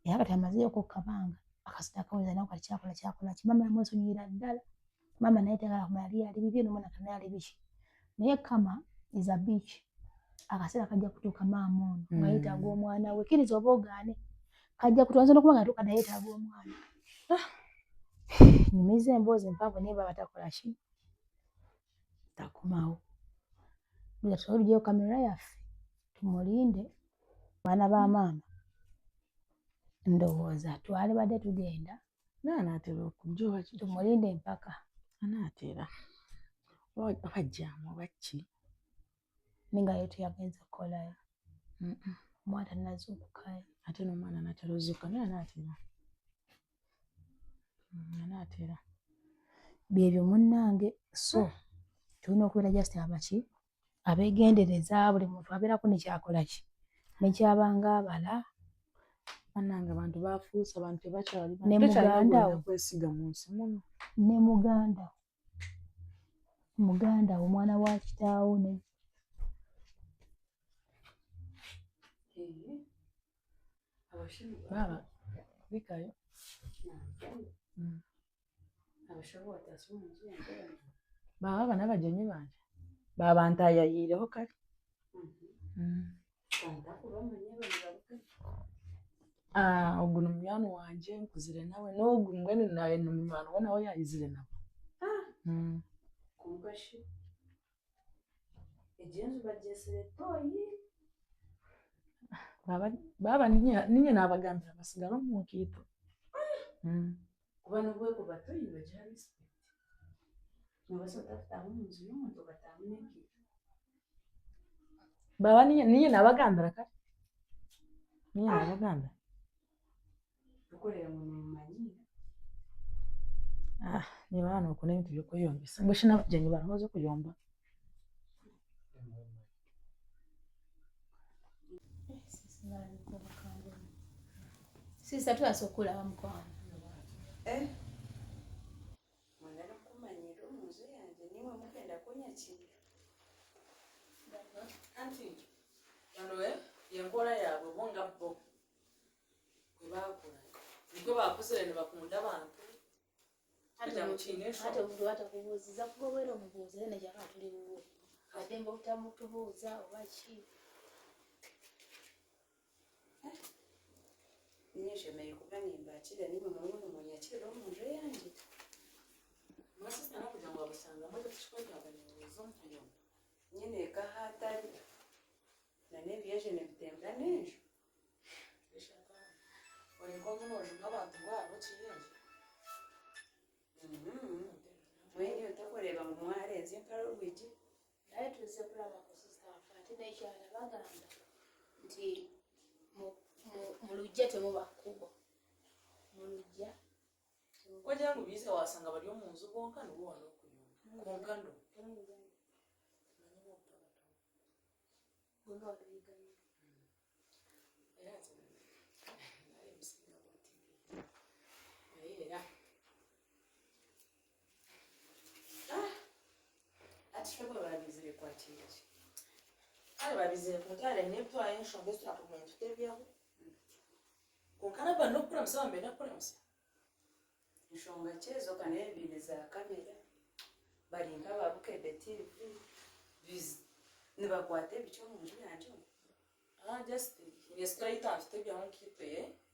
Era kati amazeeko akabanga akasente akaweza nawe kati kyakola ki? Maama yamwesonyiira ddala. Maama naye tayagala kumanya yali bibye n'omwana kati naye ali biki. Naye kama is a bitch. Akaseera kajja kutuuka maama ono nga yeetaaga omwana we. Kkiriza oba ogaane. Kajja kutuuka nze n'okuba nga natuuka naye yeetaaga omwana. Nyumiza emboozi empanvu naye baba takola ki? Takomawo. Tusobole kamera yaffe tumulinde baana ba maama. Ndowooza twalibadde tugenda n'anaatera okujja tumulinde empaka. Anaatera abajjaamu bakki ninga yo teyagenza kukolayo. Omwana tannazuukukayo. Ate n'omwana anaatera ozuuka naye anaatera. Byebyo munnange so tulina okubeera just abaki abeegendereza buli muntu abeerako ne kyakola ki nekyabanga abala. Bannange abantu baafuuse abantu tebakyali ne muganda we kwesiga mu nsi muno. Ne muganda we omwana wa kitaawo ne baba bikayo baba bana bajenyi banje baba ntayayireho kale. Ogu n'omwana wanje nkuzire nawe n'ogu mbwenu nawe n'omwana we nawe yayizire nawe. Kumbashi ejenzu bajesere toyi baba ninye nabagambira basigala mu nkiito. Kuba nobweko batoyi bajja respect. Nobasa tafuta mu nzu y'omuntu batamu n'enkiito. Baba ninye nabagambira kale. Ninye nabagambira. Tukolera mu mmanyi. Niba hano okuna ebintu by'okweyombesa mbwe shina bajenyi barahoze kuyomba. Sisa twasokula bamukwano. Mwagala kumanyira omuze yange niwe mugenda kunyakira. Anti bano yenkola yaabwe bonga bo bwe bakola niko bakusere ne bakunda bantu. Ate omuntu atakubuuziza kugobera omubuuzi era nekyaka tuli buwe ate mba obutamutubuuza oba ki. Ninye shemeye kuganimba akira niwe mwana munyakira omuntu yange. Masista nakuja ngo abasanga mbaje tukikwetaaga n'ezo mutuyomba. Nyine kahatari na nebyeje nebitemba n'ejo. Oliko munojo n'abantu babo kiyenje. Mwenye utakureba mu mwalenze empalo lwigi naye tuze kulaba ku sister ate n'ekyala bagamba nti mu lujja temuba kkubo mu lujja wajja ngu bize wasanga bali omu nzu bonka nibo wano okuyomba konkando babizire ku ntale nebitwayo ensonga ezitulakumanya tutebyaho konkana bano okukulamusa bambe nakulamusa ensonga kyezo kana ebintu za kamera balinga babukedde TV nibakwata ebikyo mu nju yange just straight out tutebyaho nkipe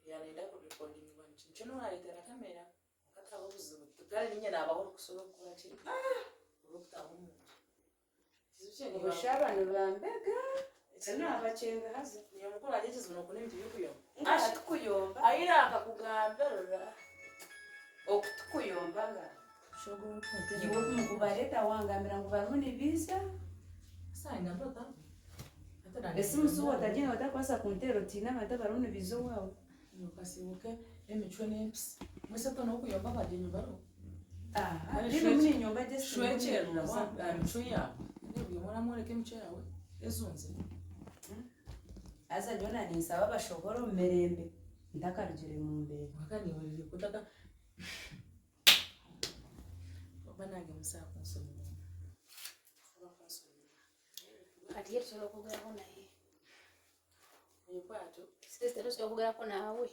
yanenda ku recording bano kino naleetera kamera okataba obuzibu tutale ninye naabaho okusobola okukola kiri olwokutaho omuntu obushaba nibambega ekino abakyenga haza niyo mukulu ajekizibu nokuna ebintu byokuyomba tukuyomba ayira akakugambera okutukuyomba nga iwe mukubaleta wangambira ngu baruni biza esimusuwa otajina watakwasa kuntero tina bata baruni biza wawe nokasibuke emichwe n'empisi mweseto n'okuyomba bajenyumbaro lino muni nyomba shwecherura emichwe yawe ndibuyomona mwoleka emichwe yawe ezunze aza jona ninsaba bashobora omumerembe ntakarugire mu mbere wakaniwulire kutaka banange musaa kunsomera kati ye tusobola okugerako naye ekwato sister tusobola okugerako naawe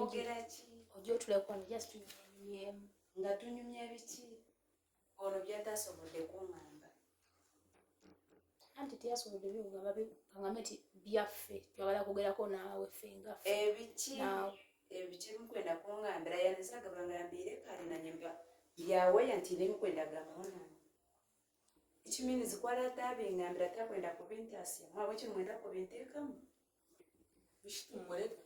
ogeraki ojja otulekona just tunyumyemu nga tunyumya biki ono byatasobodde kuŋŋamba anti teyasobodde byokugamba kaŋŋambe nti byaffe twagala kugerako naawe ffe ngaffe ebiki mukwenda kuŋŋambira yanezagabanga yambiire kale nanyemba yawe yantine mukwenda gamba ikimini zikwala tabingambira takwenda kubintasya mwawe kimwenda kubinteekamu bishitumuleka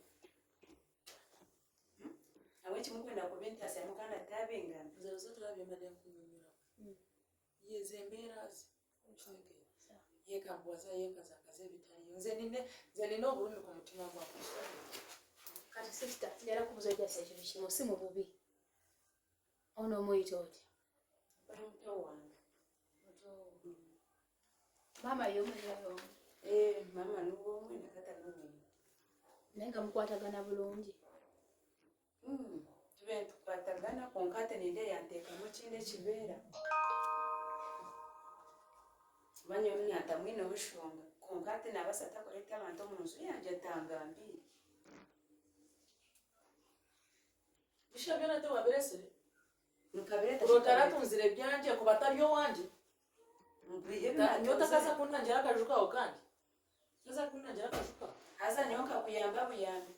awe kimukwenda kubintasya mukanda tabingambira nze zo tulabye mbadde nkunyunyula yeze embeerazi yekambwaza yekazakaza ebitaliyo nze nina obulumi ku mutima gwange kati sister njala kubuza ejasa ekintu kimu si mu bubi ono omuyita otya bamuto wange mama yomuyayo mama nuwomwe nakata nuwomwe naye nga mukwatagana bulungi tube tukwatagana konkate ninde yanteekamu kindi ekibeera manya omnyata mwine obushonga konkate nabasata kuleta abantu omu nzu yanje tangambire bisha byona tewabiresere nkabireta rotaratunzire byanje ku batari owanje nyotakaza kuntangira akaju kawo kandi kaza kuntangira akaju kawo haza niyo nkakuyamba buyambi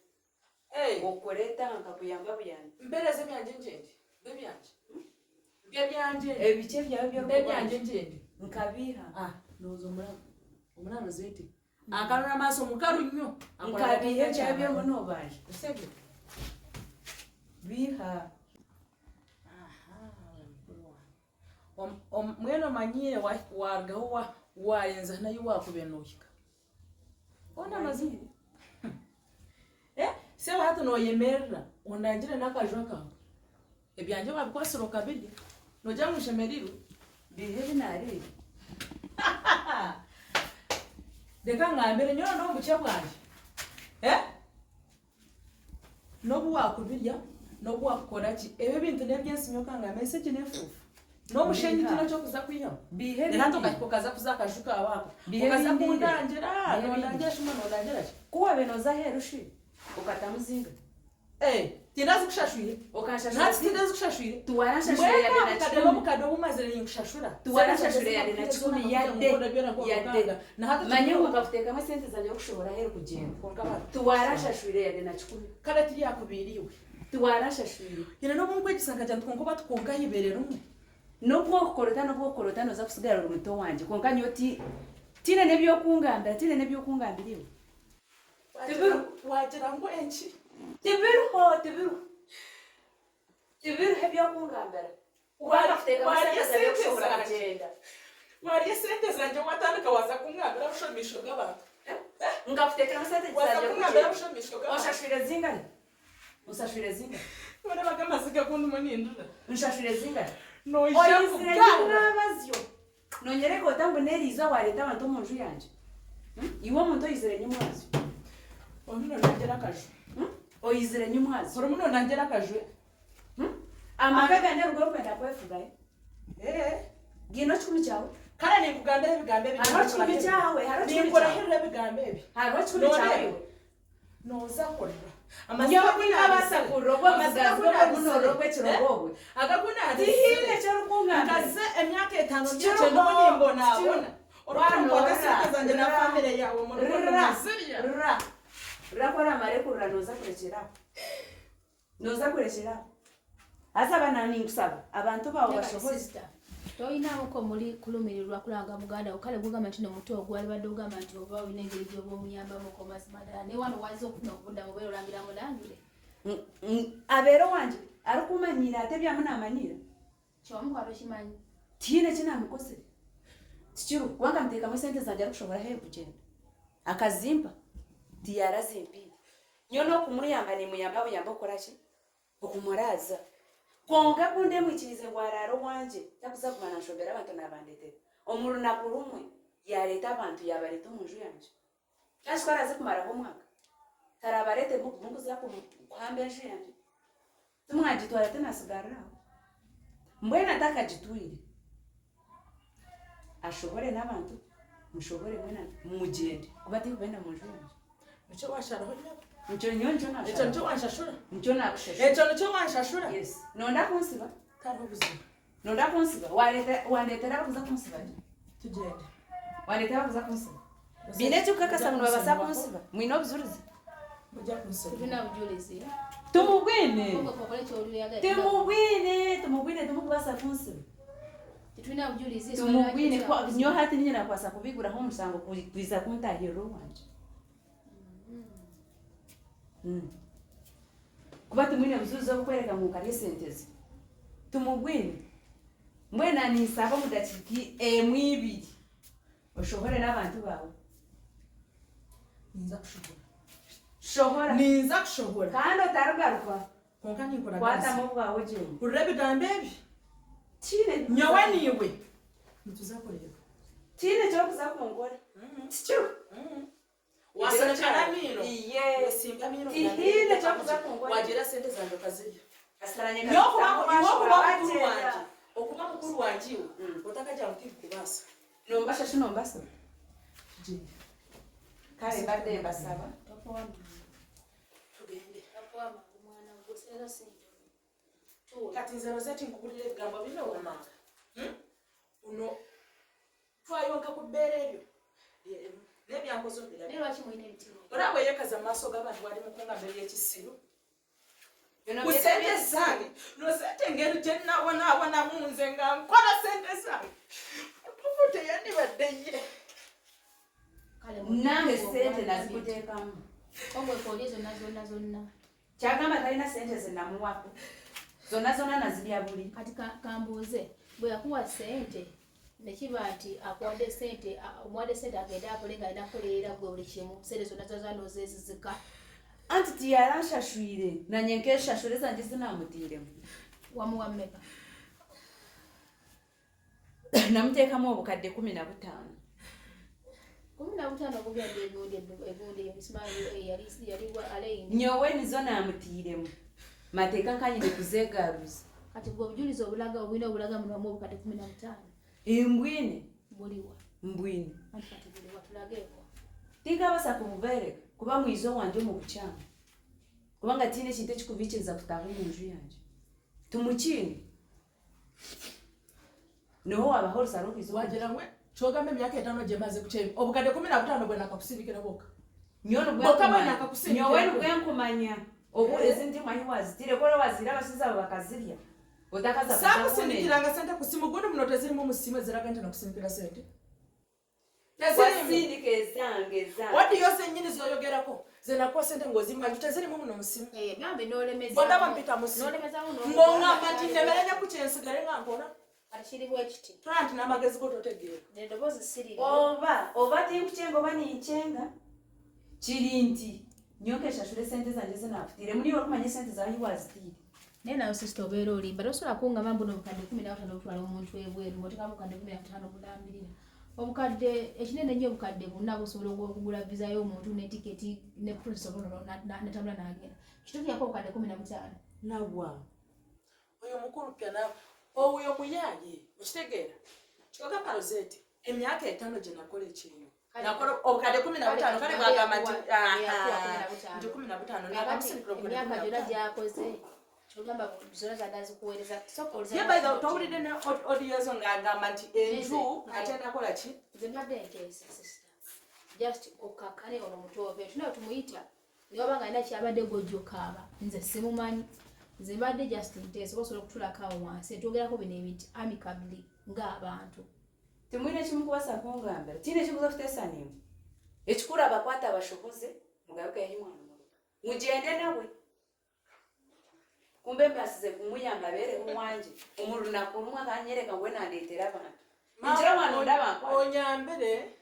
okuleta nkakuyamba buyambi mbereze byanje njendi byanje ebike byawe byanje njendi nkabiha nozo omulalo zete akalona maaso mukalu nnyo nkabiha kyabye munobanje osebyo biha mwene omanyire wargaho wayenza nayo wakubenuhika ona mazire sewe hati noyemerera ondangire n'akajwa kawe ebyanje wabikwasira okabirya nojya mushemeriro bihe binarire reka ngambire nyona n'obuke bwanje n'obu wakubirya n'obu wakukora ki ebyo bintu nebyensimyo kangambe ese kinefufu n'omushenyi kino kyokuza kwiyamu era tokaza kuza akaju kawe ako okaza kundangira nondangira shuma nondangira ki kuwa benoza herushi ukatamuzinga tindazi kushashwire nati tindazi kushashwire tuwarashashwire yade na chikumi mukado bumazire yinkushashura tuwarashashwire yade na chikumi yade manye ukafuteka mu sente zanyo kushobora heru kugenda tuwarashashwire yade na chikumi kada tiri yakubiriwe tuwarashashwire yene no mungu ekisanga cyane twonko batukonga yiberera umwe nobwo korota noza kusigara umuto wanje konka nyoti tine nebyo kungambiriwe wagira ngo enchi tibiru hebyo kungambira Wala kuteka sente za kushobora kugenda. Wali sente zanje watandika waza kumwambira ushomisho g'abantu. Ngafuteka sente Waza kumwambira ushomisho g'abantu. Oshashwire zingana. Usashwire zingana. Wale bagamasiga kundu munindura. Ushashwire zingana. No ijamuganga. Nonyereka otambu nerizo waleta abantu mu nju yanje. Iwo muntu oyizire nyumwazi. Omuno nangera kaju. Oyizire nyumwazi. Omuno nangera kaju. Amakaga ne rugo kwenda kwefuga. Gino chikumi chawe. Kala ni kugambira bigambe ebi. Haro chikumi chawe, haro chikumi chawe. Nikora hirira bigambe ebi. Haro chikumi chawe. Noza kolera. Nyoba kwina basa kurogo amazazi ko muno rogo chirogogwe. Agakuna ati. Tihile charukunga. Kaze emyaka 5 nyache noni mbona abona. Orwano wakasaka zanje na family yawo mu Nigeria. Rakora mare kurra noza kurechera. Noza kurechera. Asa bana ninkusaba abantu bawo bashoboza. Toyina uko muri kulumirirwa kulanga muganda ukale gugamba ntino muto ogwali badonga manti oba winengeri byo bomuyamba muko mazimadala ne wano wazo kuno kubuda mubero langira mulangire. Abero wanje arukumanyira atebya muna amanyira. Chomu kwaro shimanyi. Tine kina mukose. Tichiru wanga mteka mu sente zanje akushobora he kugenda. Akazimba diara zimpi. Nyono kumuyamba ni muyamba buyamba korachi. Okumuraza. Konga kunde mwichirize ngwararo wanje takuza kumana nshobera abantu nabandete omuru nakurumwe yareta abantu yabareta munju yanje kashwara ze kumara ko mwaka tarabarete mungu za kuhambe nju yanje tumwaji twarete nasigara mbwena nataka jitwire ashobore nabantu mushobore mwena mugende kubati kubenda munju yanje Nicho washaraho Nicho nyonjo na. Echo nicho wanshashura. Nicho na kushashura. Echo nicho wanshashura. Yes. Nonda kunsiba. Karo buzima. Nonda kunsiba. Wandetera kuza kunsiba. Tugende. Wandetera kuza kunsiba. Binecho kakasa mwa basa kunsiba. Mwino buzuruzi. Mujja kunsiba. Tuna bujulizi. Tumugwine. Kongo kokole cholu yaga. Tumugwine tumukubasa kunsiba. Tuna bujulizi. Tumugwine kwa nyo hati ninye na kwasa kubigura ho musango kwiza kuntahiro wanje. Kuba tumwine buzuzo bukwereka mu kali sentezi tumugwine mwena ni saba mudachiki emwibiri oshohore nabantu bawe ninza kushobora shohora ninza kushobora kandi otarugaruka konka nikora kwata mu bwawe je urebe gambebi tine nyowe niwe nituzakorera tine cyo kuzakongora ticho wasana karamiro iye simba miro ihile cyo kuzakongora wagera sente zanjye kazirya asaranye no kuba mukuru wanje utakajya mukikubasa nombasha shinombasa kare bade basaba tugende mwana ngosera sente kati nzero zetu nkugulire ebigambo bino wamanga uno twayonka ku bbeere eryo nebyankozo birala ne lwaki mwine mtino olaba yekaza maaso g'abantu bali mu kungambira y'ekisiru ku sente zange no sente ngeri gye naabona munze nga nkola sente zange tufu teyandibadde ye nange sente nazikuteekamu kongo ekoli zonna kyagamba talina sente zenamuwako zonna nazirya buli kati kambuuze bwe yakuwa sente nekiba nti akuwadde sente omuwadde sente agende akole nga alina kukolerera gwe buli kimu sente zonna zozanozezizika anti tiyaranshashwire nanye nkeshashule zanje zinamutiiremu wamuwa mmeka namuteekamu obukadde 15 15 obugende egundi emisimaali yaliwa alayini nyowe nizo namutiiremu mateeka nkanyine kuzeegaruza kati gwe obujulizi obulina obulaga munomu obukadde 15 embwine buliwa mbwine anti kati buliwa tulageeko tikabasa kububeereka kuba mwizo wanje mu bukyama kubanga tiina ekintu ekikubikiriza kutaaha mu nju yanje tumukini noho wabaho olusala okwiza wagira ngwe kyogamba emyaka 5 gye maze kukyema obukadde 15 bwe nakakusindikira boka nyowe nugwenkumanya obuulezi ndi mwanyi wazitire kola wazira abasiza abo bakazirya sakusindikiranga sente ku simu gundi muno tezirimu mu simu eziraga nti nakusindikira sente wasindika ezange wadi yose nnyini zoyogerako zena kwa sente ngozi mwa tutezeni mu no musimu gambe nolemeza bonda bampita musimu nolemeza mu ngonga mati nemeranya kuchensigale ngambona arishiri bwekiti plant na magezi ko totegera nendo bozi siri oba tinkuchenga bani inchenga chirinti nyoke shashure sente zanje zinafutire muri wakumanye sente za hiwazitire nena usisto bero limba dosula kunga mambo no bukadde 15 otwala omuntu ebweru motika bukadde 15 bulambirira obukadde ekinene nnyo bukadde bonna busobola okugula visa y'omuntu ne tiketi ne process natambula n'agenda kituufu yako bukadde 15 nawa oyo mukulu pya na oyo muyaye ukitegeera kyoga Rosette emyaka 5 gye nakola ekintu nakola obukadde 15 kale bwagamba nti 15 n'abamusinikiro emyaka gyonna gyakoze chogamba zona zadazi kuweleza sokolza yeba tawulide na audio ngagamba nti enju atenda kola ki zembadde nkese sister just okakane ono mutove tuna tumuita niwaba ngana kyabadde gojokaba nze simumanyi zembadde just intese kosobola kutula kawo wansi twogerako bino ebinti amicably ng'abantu timwine kimu kubasa kungambira tine kikuza futesanimu ekikura abakwata abashoboze mugaruka yahimwana mugende nawe kumbe mbasize kumuyamba bere umwanje umuruna kurumwa kanyereka ngwe nandetera abantu njira wanonda bankwa onyambere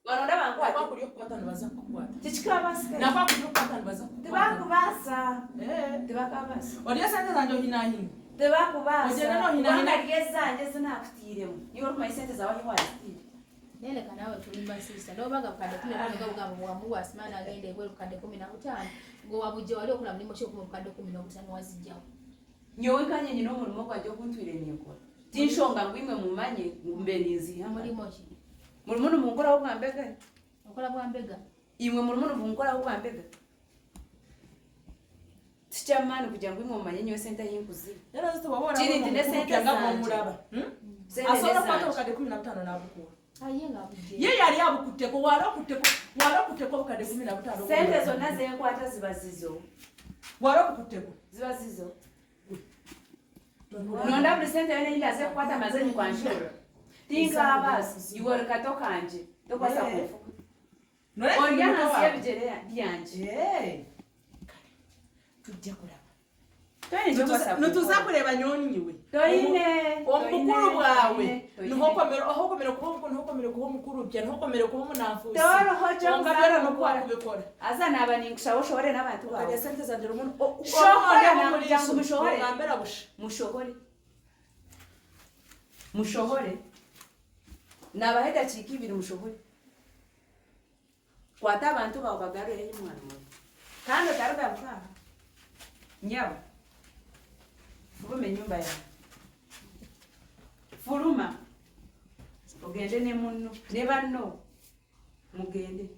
wanonda bankwa kwa kuliyo kwata nibaza kukwata tichikira basike na kwa kuliyo kwata nibaza tebakubasa tebakabasa oliya sente zanjo hinahini tebakubasa ojena no hinahini ngezanje zinakutiremu niyo kuma isente zawe hiwazitire nene kanawe tulimba sister nobaga bukadde 15 ngabugamba bwamu wasimana agende ebwe bukadde 15 ngo wabuje wali okula mulimo kyo bukadde 15 wazijjawo nyowe kanye nyino mulimo kwa jo kuntwire nyekola tinshonga ngwimwe mumanye ngumbe nizi mulimo ki mulimo numukora okambega okola bwambega imwe mulimo numukora okambega Tichaman kuja ngwimwe mumanye nyowe senta yinkuzi era zito babona chiri ndine senta ngabomulaba asola kwata bukadde 15 nabukura ye yali abukuteko wala kuteko bukadde 15 sente zonna zenkwata ziba zizo wala kuteko ziba zizo nonda buli sente yone ile aze kukwata mazeni kwa nshuro tinga abasi iwori katoka anje tokwasa kufu onja hasi yabijere byanje tujja kulaba nutuza kureba nyonyiwe toine omukuru bwawe nihokomero kuba mukuru bya nihokomero kuba munafusi toro hojo ngabera no kubikora aza naba ningishawoshore n'abantu bawe kade sente za ndero umuntu shohora na muryango mushohore ngambera busha mushohore nabaheda chikibiri mushohore kwata abantu bawe bagarure y'umwana wawe kandi utaruga bukara nyabo furume nyumba ya furuma ogende ne munno ne banno mugende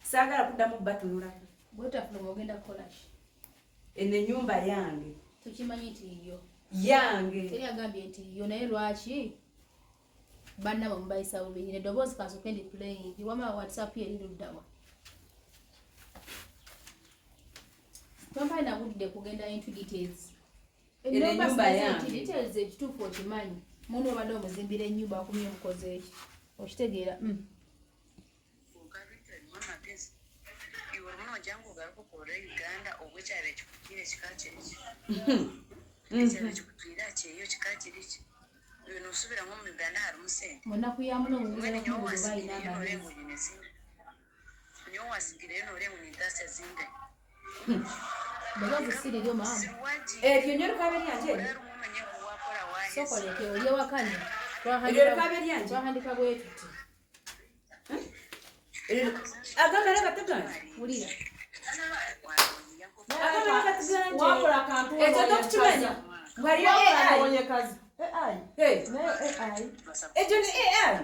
sagala kudamu batunula bweta furume ogenda kolashi ene nyumba yange tukimanyi nti yo yange teri agambye nti yo naye lwaki banna bamubayisa bubiri ne dobozi kasoke ndi playing wama whatsapp ye liddawa Tomba na budde kugenda into details. Ene nyumba yange. Details ekituufu okimanyi. Muno obadde omuzimbira ennyumba akumye omukoze eki. Okitegeera. Magezi. Iwe muno jangu garuko kore Uganda obwekyalo ekikukire kikakiri ki. Ekyalo ekikutwira kyeyo kikakiri ki. Iwe nosubira mu Uganda harimu sente. Munaku ya muno omuzimbira mu Dubai n'amagezi. Nyo wasigire n'olengo n'indasi zinde. Dobozi siri lyo mama. Eryo nyo kabiri yanje. Sokole ke oli wakanya. Eryo kabiri yanje. Twahandika bwetu. Agamara batagana. Mulira. Agamara batagana. Wakola kantu. Ekyo tukimanya. Ngaliyo AI. Onye kazi. AI. Hey. Ne AI. Ekyo ni AI.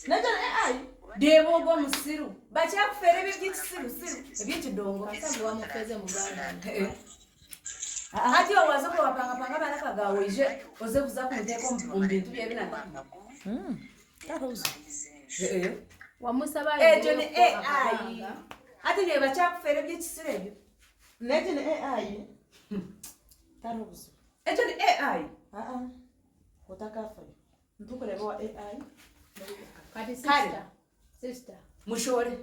Najo AI. Debo go musiru. Bacha kufere by'ikisiru eby'ekidongo. Kasabu wamufeze mu Uganda. Hati wawaza ko wapanga bana kagawe je oze kuza kumuteko mu bintu by'ebinaka. Tahoza. Wamusaba Ekyo ni AI. Hati ne bacha kufere by'ikisiru ebyo. Najo ni AI. Tahoza. Ekyo ni AI. Utakafa. Ntukoleba wa AI. Kati sister. Mushore.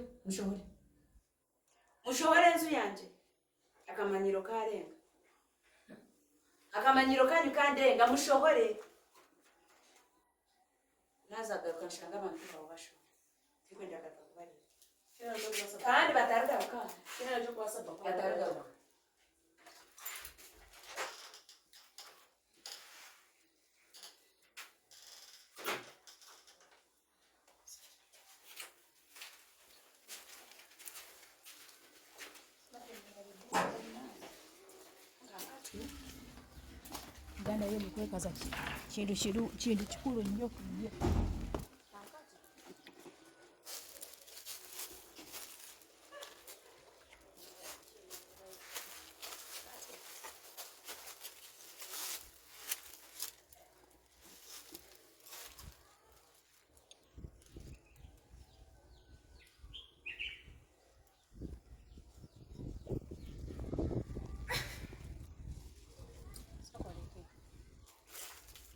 Mushobore enzu yanje. Akamanyiro karenga. Akamanyiro kanyu kandenga mushobore. Naza gakashanga abantu babasho. Sikwenda kakubali. Kandi bataragaruka. Kina cyo kwasaba ko bataragaruka. Ganda yeye nikwekaza kintu kikulu nnyo kuye.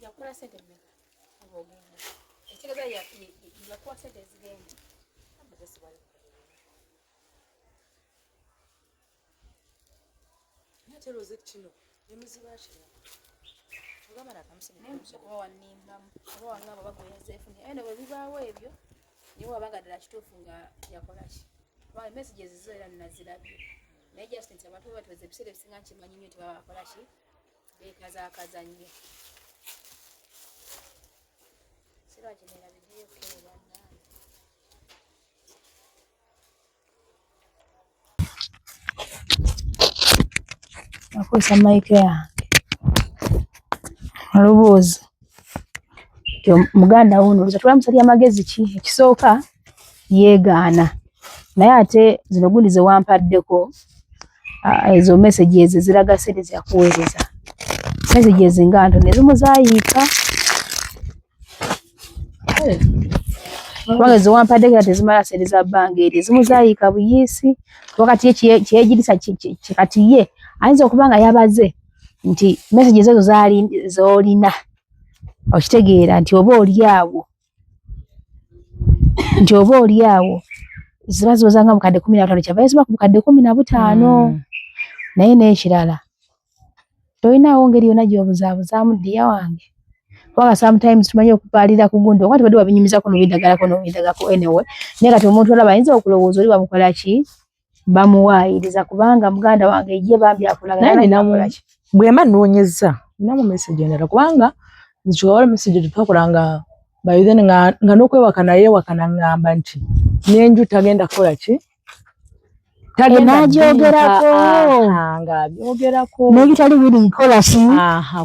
Yakura sente mmeka ng'ogenda ekitegeeza yakuwa sente ezigenda amazesibali natero zekino emiziba kino tugamala kamusikuba wanimbamu oba wangamba bagoyazeefuni ene bwe bibaawo ebyo niwe wabanga ddala kituufu nga yakolaki kubanga messages zo era nazirabye naye just nti abantu batuweza ebiseera ebisinga nkimanyi nnyo tebaba bakolaki beekazaakaza nnyo. Nakozesa mayike yange oloboozi muganda wuno olowooza tulamusalya amagezi ki? Ekisooka yeegaana naye ate zino gundi ze wampaddeko ezo message ezo ziraga sente zakuweereza message ezinga ntono ezimu zaayiika kubanga ezo wampadde tezimala sente za bbanga eryo ezimu zaayiika buyiisi wakati kyeyegirisa kati ye ayinza okuba nga yabaze nti message ezo z'olina okitegeera nti oba oli awo ziba ziwoza nga mukadde 15 kyava yaziba ku bukadde 15 naye n'ekirala tolinaawo ngeri yonna gy'obuzaabuzaamu ddiya wange kubanga sometimes tumanyi okupaalira ku gundi okwati badde wabinyumizako n'obindagako anyway naye kati omuntu olaba ayinza okulowooza oli bamukola ki bamuwaayiriza kubanga muganda wange ye bambi akulaga bwema nnoonyeza ninamu message endala kubanga nzikiwawala message twakolanga by then nga n'okwewakana yeewakana ngamba nti n'enju tagenda kukola ki n'agyogerako ng'abyogerako n'enju tali willing kola ki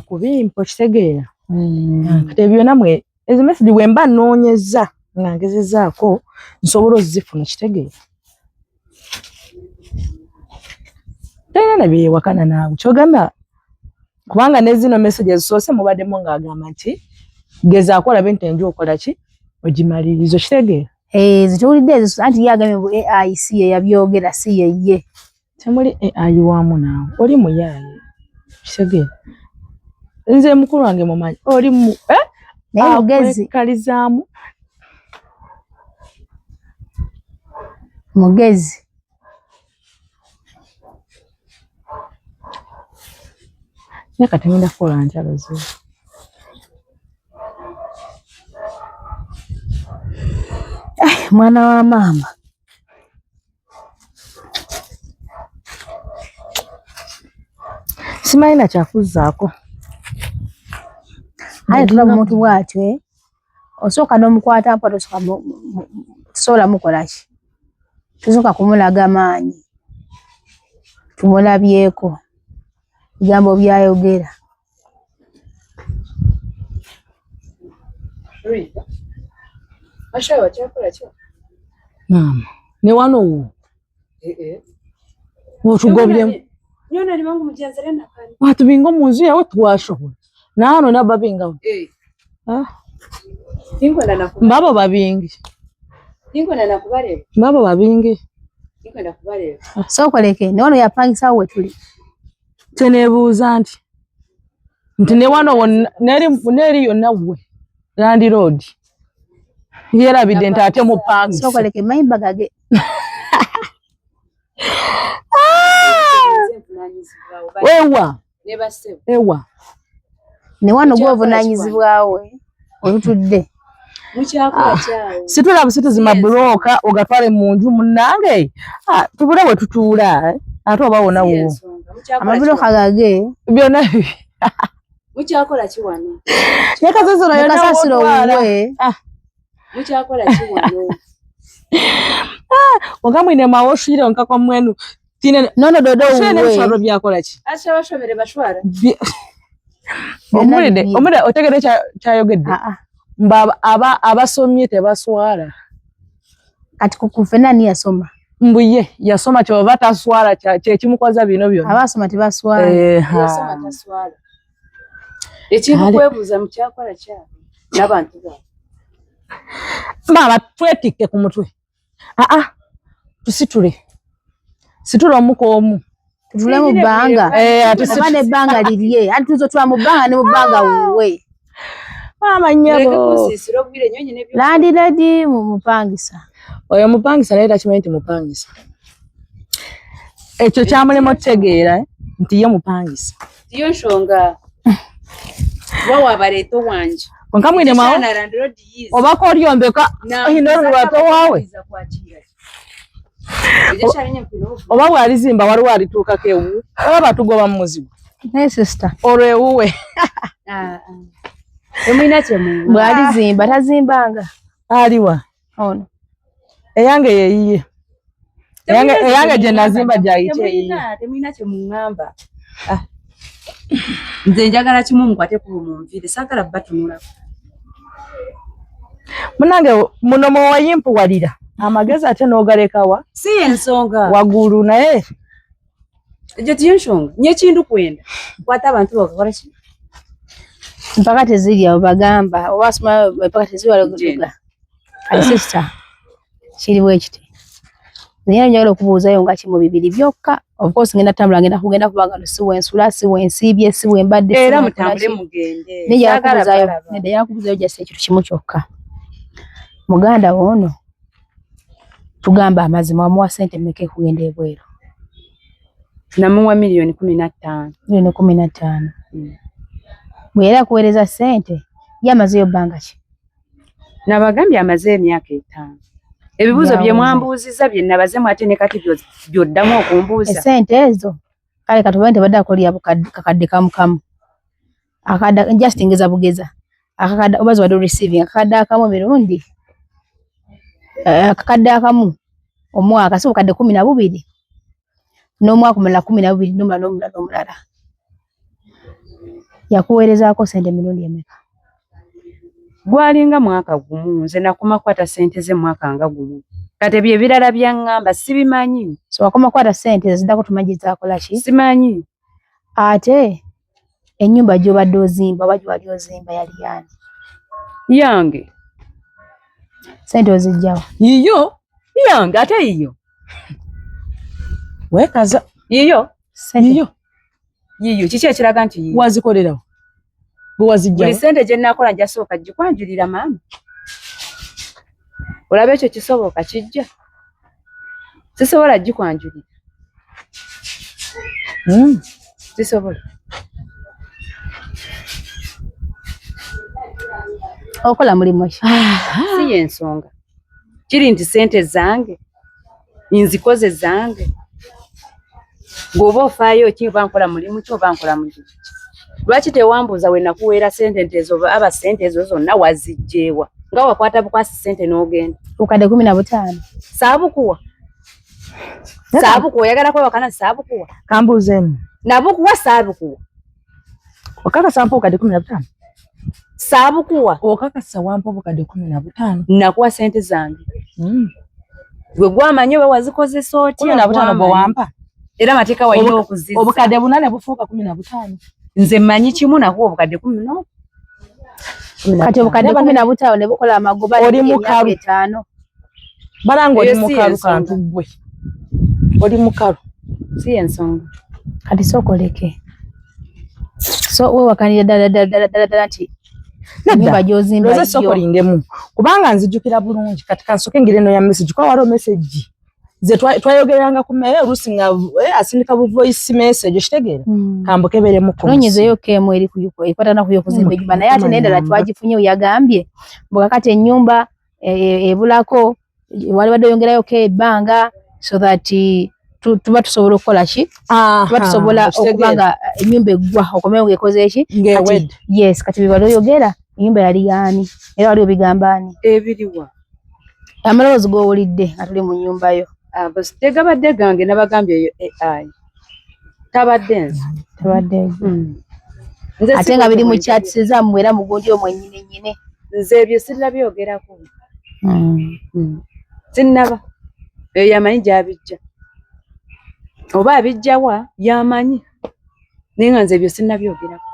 kubimpa okitegeera kati ebyo namwe ezo message bwe mba nnoonyeza nga ngezezaako nsobola ozifuna kitegeera talina na byewakana naawe kyogamba kubanga ne zino message ezisoose mubaddemu ng'agamba nti gezaako olabe nti enju okola ki ogimaliriza okitegeera zituwulidde ezo anti ye agambye bu AI si ye yabyogera si ye temuli AI waamu naawe oli muyaaye kitegeera nze mukulu wange mumanyi oli naye mugezi kalizaamu mugezi naye kati ngenda kukola njalo zo mwana wa maama simalina kyakuzzaako aye tuba omuntu bw'atyo osooka n'omukwata mpa tosobola mukola ki tosooka kumulaga maanyi tumulabyeko bigambo byayogera Ashawa chakula cho. Naam. Ni wano huu. Wotugobye. Nyona ni wangu mjanzalena kani. Watu bingo munzu ya watu washo. Nano na babinga. Ningo na nakubale. Baba babingi. Ningo na nakubale. Baba babingi. Ningo na nakubale. So koleke ne wano yapangisa wetuli. Tenebuuza nti ne wano neri yonna we. Land road. Yerabidde nti ate mupangisa. Sokoleke mayimba gage. Ewa ne wano gwo vunanyizibwawe olutudde mukyakula kyawo situla busitu zima bloka ogatwale munju munange tubule bwe tutuula ate obawona wo amabuloka gage byonna mukyakula kiwano yakazizolo yakasasiro we mukyakula kiwano ogamwine mawoshire onkako mwenu tine nono dodo we sharo byakola ki acha bashobere bashwara omule otegere kyayogedde mbaba abasomye tebaswala kati kukufena ni yasoma mbuye yasoma kyova taswala kye kimukoza bino byonna abasoma tebaswala yasoma taswala ekintu kwebuuza mu kyakola kyawe n'abantu baabwe baba twetike ku mutwe tusitule situla omuko omu tutule mu bbanga abane ebbanga lirye ati tuzotula mu bbanga ne mu bbanga wuwe mama nyabo landi lady mupangisa oyo mupangisa naye takimanyi nti mupangisa ekyo kyamulema otutegeera nti ye mupangisa iyo nsonga wawa baleeto wanje onkamwine mawo obako olyombeka inorwato waawe oba bwalizimba waliwo alituukako ewu oba batugoba mu muzigo naye sister olwo ewuwe emwina kyemu bwalizimba tazimbanga aliwa ono eyange yeyiye eyange gye nazimba gyayite eyiye temwina kyemuŋŋamba nze njagala kimu mukwate ku munvire saagala batunulako munange muno mwewayimpuwalira amagezi ate n'ogalekawa si ensonga waggulu naye egyo tiyo nsonga nye kintu kwenda kwata abantu bakakola ki mpaka tezirya bagamba oba asoma mpaka tezirya luguduga kati sister kiri bwekiti naye njagala okubuuzayo nga kimu bibiri byokka of course ngenda tambula ngenda kugenda kubanga lusiwe ensula siwe ensibye siwe mbadde era mutambule mugende njagala kubuuzayo jasi ekintu kimu kyokka muganda wono tugamba amazima wamuwa sente mmeka kugenda ebweru namuwa milioni 15 milioni 15 bwe era kuweereza sente yamazeyo bbanga ki nabagambye amaze emyaka 5 ebibuuzo bye mwambuuziza bye nabazemu ate ne kati byoddamu okumbuuza esente ezo kale katuba nti badde akolya kakadde kamukamu akada just ngeza bugeza akakadde obazo bado receiving akakadde akamu mirundi akakadde akamu omwaka so kadde 12 n'omwaka omulala 12 n'omulala yakuweerezaako sente mirundi emeka gwalinga mwaka gumu nze nakoma kwata sente ze mwaka nga gumu kati bye birala byaŋŋamba sibimanyi so wakoma kwata sente ziddako tumanyi zaakola ki simanyi ate ennyumba gy'obadde ozimba oba gy'wali ozimba yali yani yange sente ozijjawo yiyo yange ate yiyo wekaza yiyo yiyo kiki ekiraga nti yiyo wazikolerawo bwewazijjawo buli sente gye nnaakola njasooka gikwanjulira maama olaba ekyo kisoboka kijja sisobola gikwanjulira sisobola okola mulimu ki si yensonga kiri nti sente zange nzikoze zange ng'oba ofaayo ki oba nkola mulimu ki oba nkola mulimu ki lwaki tewambuuza we nakuweera sente nti ezo aba sente ezo zonna wazijjeewa nga wakwata bukwasi sente n'ogenda ukadde 15 saabukuwa oyagala kwewakana saabukuwa kambuuzeemu nabukuwa saabukuwa okakasa mpa obukadde 15 saabukuwa okakasa wampa obukadde 15 nakuwa sente zange gwe gwamanyi oba wazikozesa otya 15 bwe wampa era mateeka walina okuzizza obukadde 8 bufuuka 15 nze mmanyi kimu nakuwa obukadde 10 kati obukadde 15 ne bukola amagoba oli mukalu 5 balanga oli mukalu kantu gwe oli mukalu si ensonga kati sokoleke so we wakanira ddala nti nyumba gy'ozimba loze sokolingemu kubanga nzijjukira bulungi kati kansoke ngire no ya message kwa waliwo message ze twayogeranga ku mmere olusinga asindika bu voice message kitegeera kambukebere mu konyezeyo kemo eri kuyuko ipatana kuyo kuzimba ejumba naye ate nenda latwagifunye uyagambye mboga kati ennyumba ebulako wali badde yongerayo ke banga so that tuba tusobola okukola ki tuba tusobola okubanga ennyumba eggwa okomewo ngekoze eki yes kati bibalo yogera ennyumba yali yaani era wali obigambani ebiriwa amalowoozi g'owulidde nga tuli mu nnyumba yo tegabadde gange nabagambye eyo AI tabadde nze ate nga biri mu chatisi zammwe era mugundi omwe nnyine nze ebyo sirabyogerako sinnaba eyo yamanyi gyabijja oba abijjawa yamanyi naye nga nze ebyo sinnabyogerako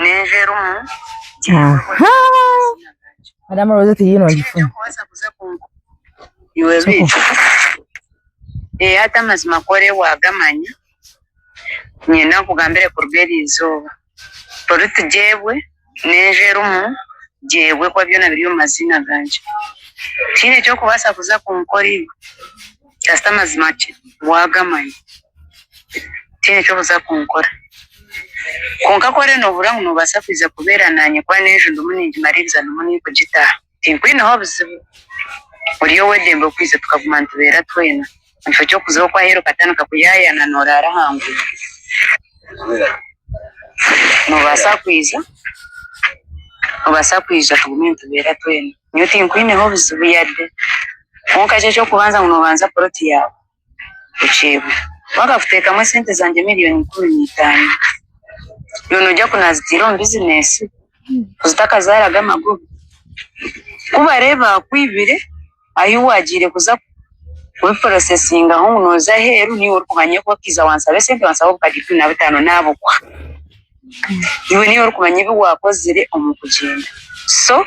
nenjerumu Madame Rosette yino ngifuna iwe bicho hata mazima kore wagamanya nyina kugambire kurugeri izoba politi jebwe nenjerumu jebwe kwa byona biri mu mazina ganje kine cyo kubasa kuza kunkori kasta mazima wagamanya kine cyo kuza kunkora konka kore no burangu no basa kwiza kubera nanye kwa nejo ndumuningi mariza ndumuni kugita tinkwino hobuzibu uriyo wedembe kwiza tukagumana tubera twena nfo cyo kuzo kwa hero katano kakuyaya na norara hangu no basa kwiza tugumana tubera twena niyo tinkwino hobuzibu yadde konka cyo kubanza no banza proti yawe uchebu wakafuteka mwe sente zanje milioni 15 yono jya kunazitira business kuzitaka zaraga magubu kuba reba kwibire ayo wagire kuza kuri processing aho unoza heru ni uri kumanye ko kiza wansabe sente wansaba kadipi na 5 nabo kwa iwe ni uri kumanye bi wakozire omukugenda so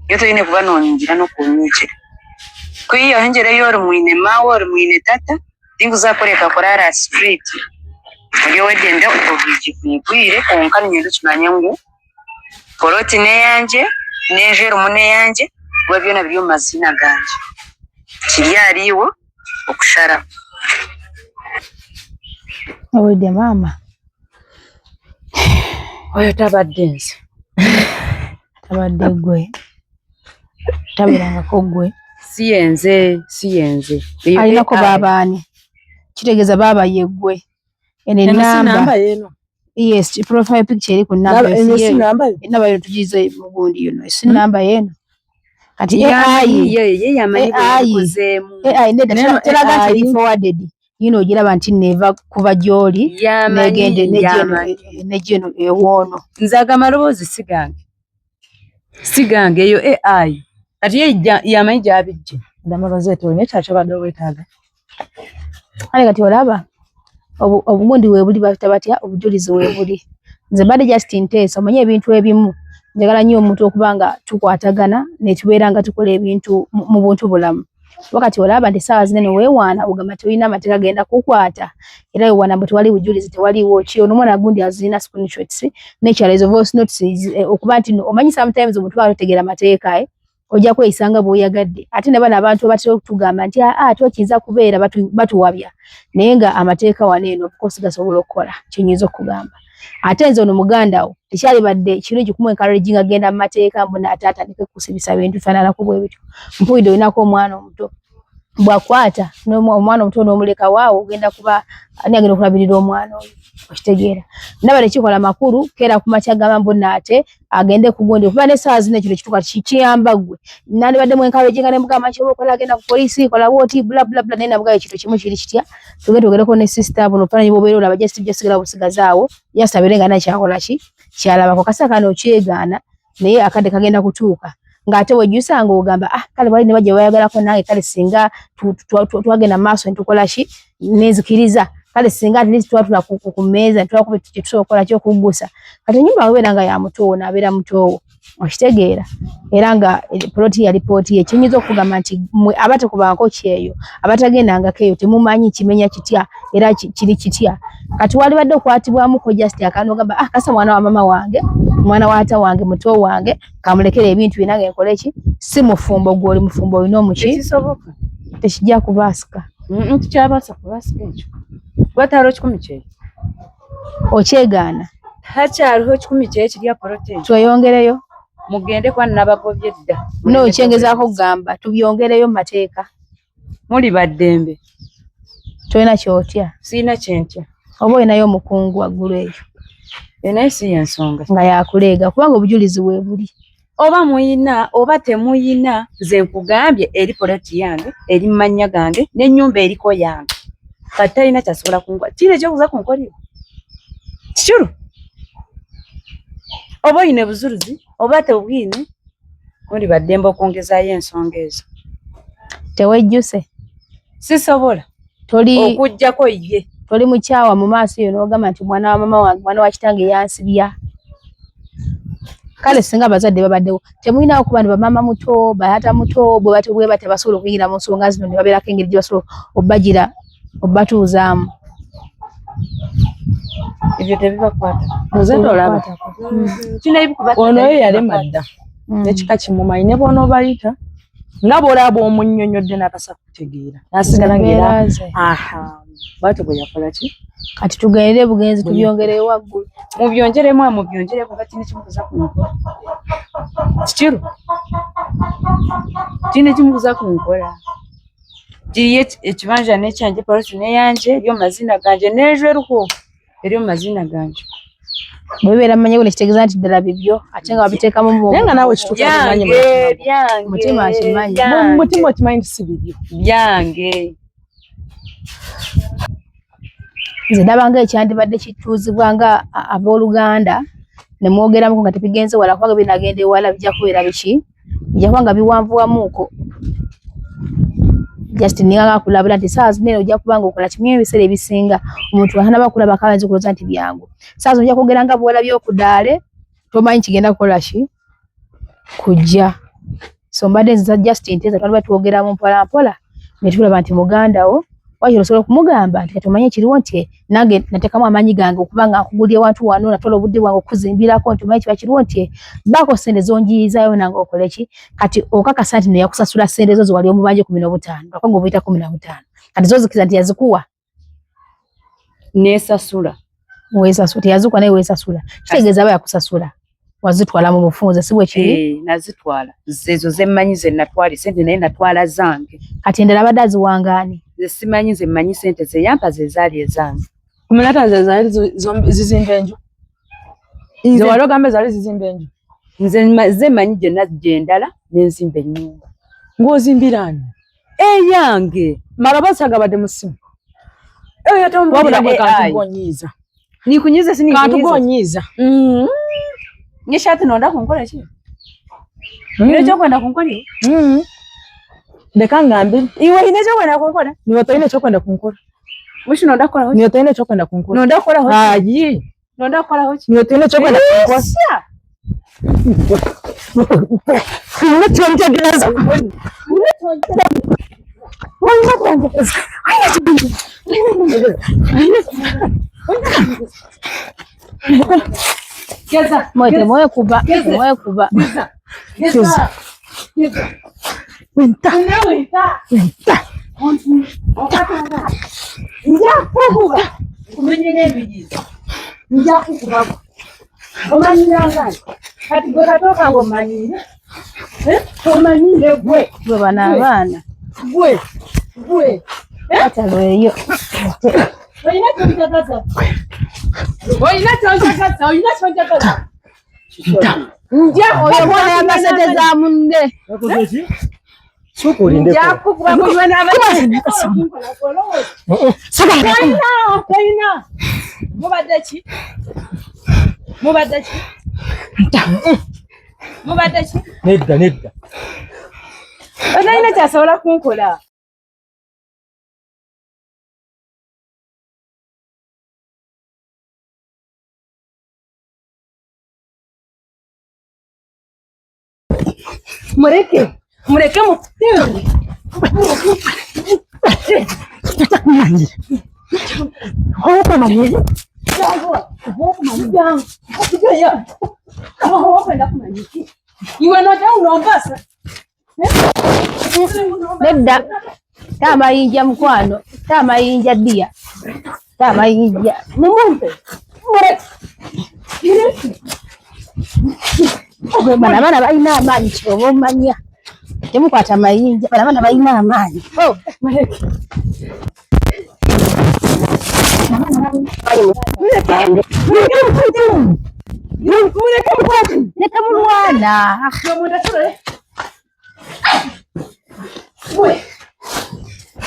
yoto ine kuba nongira no kunyikira kwiyo hengere yori mwine mawo uri mwine tata dinguza koreka korara street iyo wedende ubiji kwigwire konka nyendo kimanye ngo poroti ne yanje nejero mune yanje wabyona byo mazina ganje kiriyariwo okushara owede mama oyo tabaddense tabadde gwe tabiranga ko gwe siyenze alina ko babani kitegeza baba yegwe ene namba yeno yes profile picture iri ku namba namba yo tujize mugundi yuno si namba yeno kati ye yamanyi kuzemu neda teraga teri forwarded yino gira nti neva kuva joli negende nejeno ewono nzaga marobozi sigange eyo AI kati ye yamanyi jabijje Madame Rosette one chacho bado wetaga ale kati olaba obugundi webuli batya obujulizi webuli nze bade just intense omanye ebintu ebimu njagala nnyo omuntu okubanga tukwatagana ne tubeeranga tukola ebintu mu buntu bulamu wakati olaba ndi sawa zinene weewaana ugamba tulina amateeka genda kukwata era weewaana mbu tewali bujulizi tewaliwo ki ono omwana gundi azina screenshots n'ekyalezo voice notes okuba nti omanyi sometimes omuntu baba totegeera amateeka ojja kweyisanga bw'oyagadde ate ne bano abantu batera okutugamba nti tokiyinza kubeera batuwabya naye nga amateeka wano eno obukosi gasobola okukola kyonyinza okugamba ate nze ono muganda wo tekyali badde kirungi kumuencouraging agenda mu mateeka mbona ate atandike kusibisa bintu fananako bwe bityo mpulidde olinako omwana omuto bwakwata omwana omuto n'omuleka waawo ogenda kuba ani agenda okulabirira omwana oyo okitegeera ndaba nekikola makulu keera ku makya gamba mbona ate agende kugundi okuba n'essaawa zino ekiro kituuka kiyamba ggwe nandibadde muencouraginga ne mugamba kyoba okola agenda ku poliisi kola wooti bulabulabula naye namugayo ekiro kimu kiri kitya tugende tugereko ne sisita buno ofaananyi bwobeera olaba jasigala busigazaawo yasabire nga nakyakola ki kyalabako kasa kano okyegaana naye akadde kagenda kutuuka ng'ate wejjusanga ogamba kale bali ne bajja bayagalako nange kale singa twagenda mu maaso netukola ki nenzikiriza kale singa at least twatula ku mmeeza netulakuba kyetusobola okukola ki okuggusa kati ennyumba webeera nga ya mutoowo n'abeera mutoowo okitegeera era nga poloti ya lipooti ye kinyinza okugamba nti mwe abatekubangako kyeyo abatagendangako eyo temumanyi kimenya kitya era kiri kitya kati walibadde okwatibwamuko just akano ogamba kasa mwana wa mama wange mwana wa ata wange muto wange kamulekera ebintu binange nkole ki si mufumbo gw'oli mufumbo olina omuki tekijja kubasika. Tukyabasa kubasika ekyo. Watalo 10 kye. Okyegaana. Hakyaliho 10 kye kirya protein. Tweyongereyo. Mugende kwa nabagobye dda. No kyengezaako kugamba tubyongereyo mu mateeka. Muli baddembe. Toyina kyotya. Sina kyentya. Oba olinayo omukungu waggulu eyo. Naye si y'ensonga. Nga yakuleega kubanga obujulizi bwe buli. Oba muyina oba temuyina nze nkugambye eri poloti yange eri manya gange n'ennyumba eriko yange. Kati talina kyasobola kunkola. Tiina ekyokuza kunkolera. Kikulu. Oba oyina buzuruzi oba tebwine muli baddembe okwongezaayo ensonga ezo. Tewejjuse. Sisobola. Okujjako ye. Toli mukyawa mu maaso yo n'ogamba nti mwana wa mama wange mwana wa kitange yansibya. Kale singa abazadde babaddewo temulina okuba ne bamama muto bayata muto bwe batebasobola okuyingira mu nsonga zino ne babeerako engeri gye basobola obbagira obbatuuzaamu. Ebyo tebibakwata. Muzadde olaba. Ono ye yalema dda. Ekika kimumanyi ne bw'onoobayita nga bw'olaba omunnyonnyodde n'atasa kutegeera. N'asigala ng'era bw'atyo bwe yakola ki? Kati tugendere bugenzi tubyongereyo waggulu. Mubyongeremu mubyongeremu kati nekimukuza ku nkola. Kikulu. Kine kimukuza ku nkola. Kiriye ekibanja n'ekyanje polisi n'eyanje ebyo mazina ganje n'ejweruko ebyo mazina ganje. Bwebeera mmanyi buli kitegeeza nti ddala bibyo ate nga babiteekamu mu naye nga naawe kituuka kimanyi mutima akimanyi. Mu mutima okimanyi nti si bibyo. Byange. Nze ndaba nga ekyandibadde kituuzibwa nga abooluganda ne mwogeramuko nga tebigenze wala kubanga binagenda ewala bijja kubeera biki? Bijja kuba nga biwanvuwamuuko. Just ninga kulabula nti saa zino ojja kubanga okola kimwe ebiseera ebisinga omuntu ahanaba bakulaba akabanzi kuloza nti byangu. Saa zino ojja kwogera nga bw'olabye okudaale tomanyi kigenda kukola ki? Kujja. So mbadde nziza just nteza twali batwogeramu mpola mpola ne tulaba nti muganda wo wajja osobola okumugamba nti tomanye ekiriwo nti nange nateekamu amaanyi gange okuba nga nkugulye wantu wano natwala obudde bwange okuzimbirako nti omanyi kiba kiriwo nti baako ssente zonjiyizaayo nange okole ki kati okakasa nti neyakusasula ssente zo wali omubanje 15 lwakanga obuyita 15 kati zo zikiza nti yazikuwa nesasula weesasula teyazikuwa naye weesasula kitegeeza aba yakusasula wazitwala mu bufunze si bwe kiri nazitwala zezo zemmanyi ze natwala ssente naye natwala zange kati endala abadde aziwangaani simanyi ze mmanyi ssente ze yampa ze zaali ezange kumenata ze zaali zizimba enju ze wali ogambe zaali zizimba enju nze ze mmanyi gye ndala n'enzimba ennyumba ng'ozimbiraani eyange mara basagabadde mu ssimu wabula gwe kantugonyiiza nikunyiza kantugonyiiza nyeshati nonda kunkola ki ine kyokwenda kunkola leka ngambe iwe ine kyokwenda kunkola niwe toyine ekyokwenda kunkola wishi nonda kukola hoki niwe toyine ekyokwenda kunkola nonda kukola hoki ayi nonda kukola hoki niwe toyine ekyokwenda kunkola unetontegereza Geza mwete mwe kuba Geza wenta njakukuba kumenyera ebigizo njakukuba omanyiranga kati gwe katooka ng'omanyire omanyire gwe bana abaana gwe atalweyo olina kyonjagaza nja oyo mwana yamasete za munne njakukuba muliwe n'abaana mubadde ki nedda otalina kyasobola kunkola mureke nedda Tamayinja mukwano, tamayinja dia. Tamayinja. Mumumpe. Bana balina amaanyi kyoba omanya. Temukwata mayinja, bana balina amaanyi. Leka mulwana.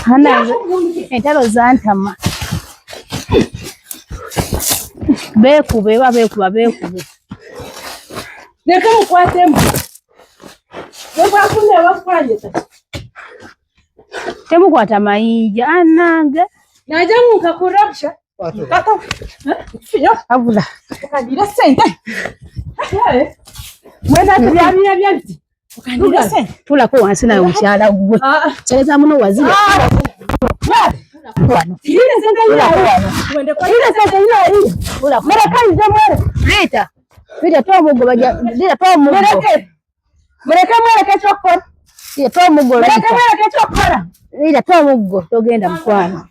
Hana entalo zantama. Bekube. Leka mukwatemu. Temukwata mayinja anange. Naja mukakurabsha. Kata. Abula. Ukandira sente. Mwenda byabiti. Ukandira sente. Tula ko wansi nayo mukyala gwe. Kyeza muno wazira. Wano. Ile sente yayo. Mwende kwa ile sente yayo. Tula. Murekaje mwere. Rita toa mugo baja. Rita toa mugo. Mureke chokora. Rita toa mugo. Mureke chokora. Rita toa mugo togenda mukwano.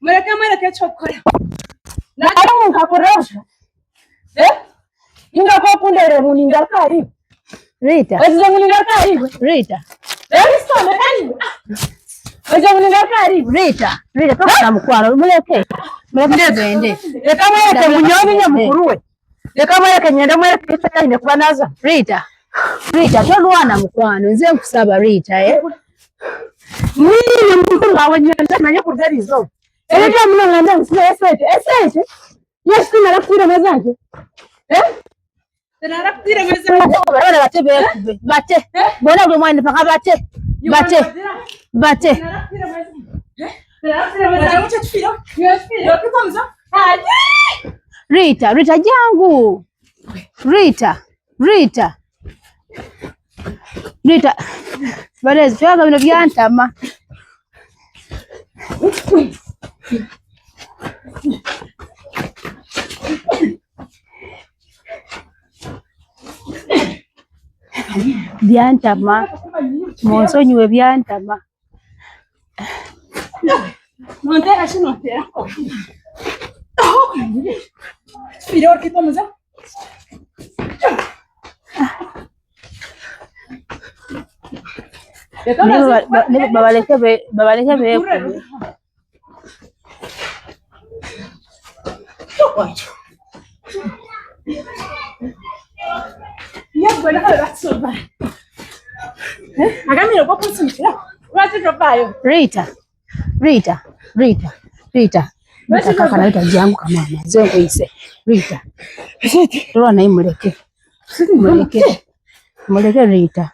Mureke chokora. Nayo mukakurosha. Inga kwa kundere muninga kari. Rita. Wewe muninga kari. Rita. Sone kari. Wewe muninga kari. Rita toka mukwano muleke. Muleke bende. Leka mweke munyoni nyamukuruwe. Leka mweke nyenda mweke kitaka ine kuba naza. Rita tolwana mukwano nze nkusaba Rita Mimi mtu ngawe nyenda nanye kudarizo. Eleka muno nganda nsete. Yashina rakutira mezanje. Tena rakutira mezanje. Bana bate bekube. Bate. Bona gwe mwana paka bate. Rita jangu. Rita. Balezi twaga bino byantama. Byantama. Monsonyiwe byantama. Montera shinontera. Spiro que vamos a. Babaleke bekube. Ya buena hora soba. Agamiro kwa kusimira. Wacha topayo. Rita. Kaka naita jangu kama mzee ngoise. Rita. Roa na imuleke. Muleke Rita.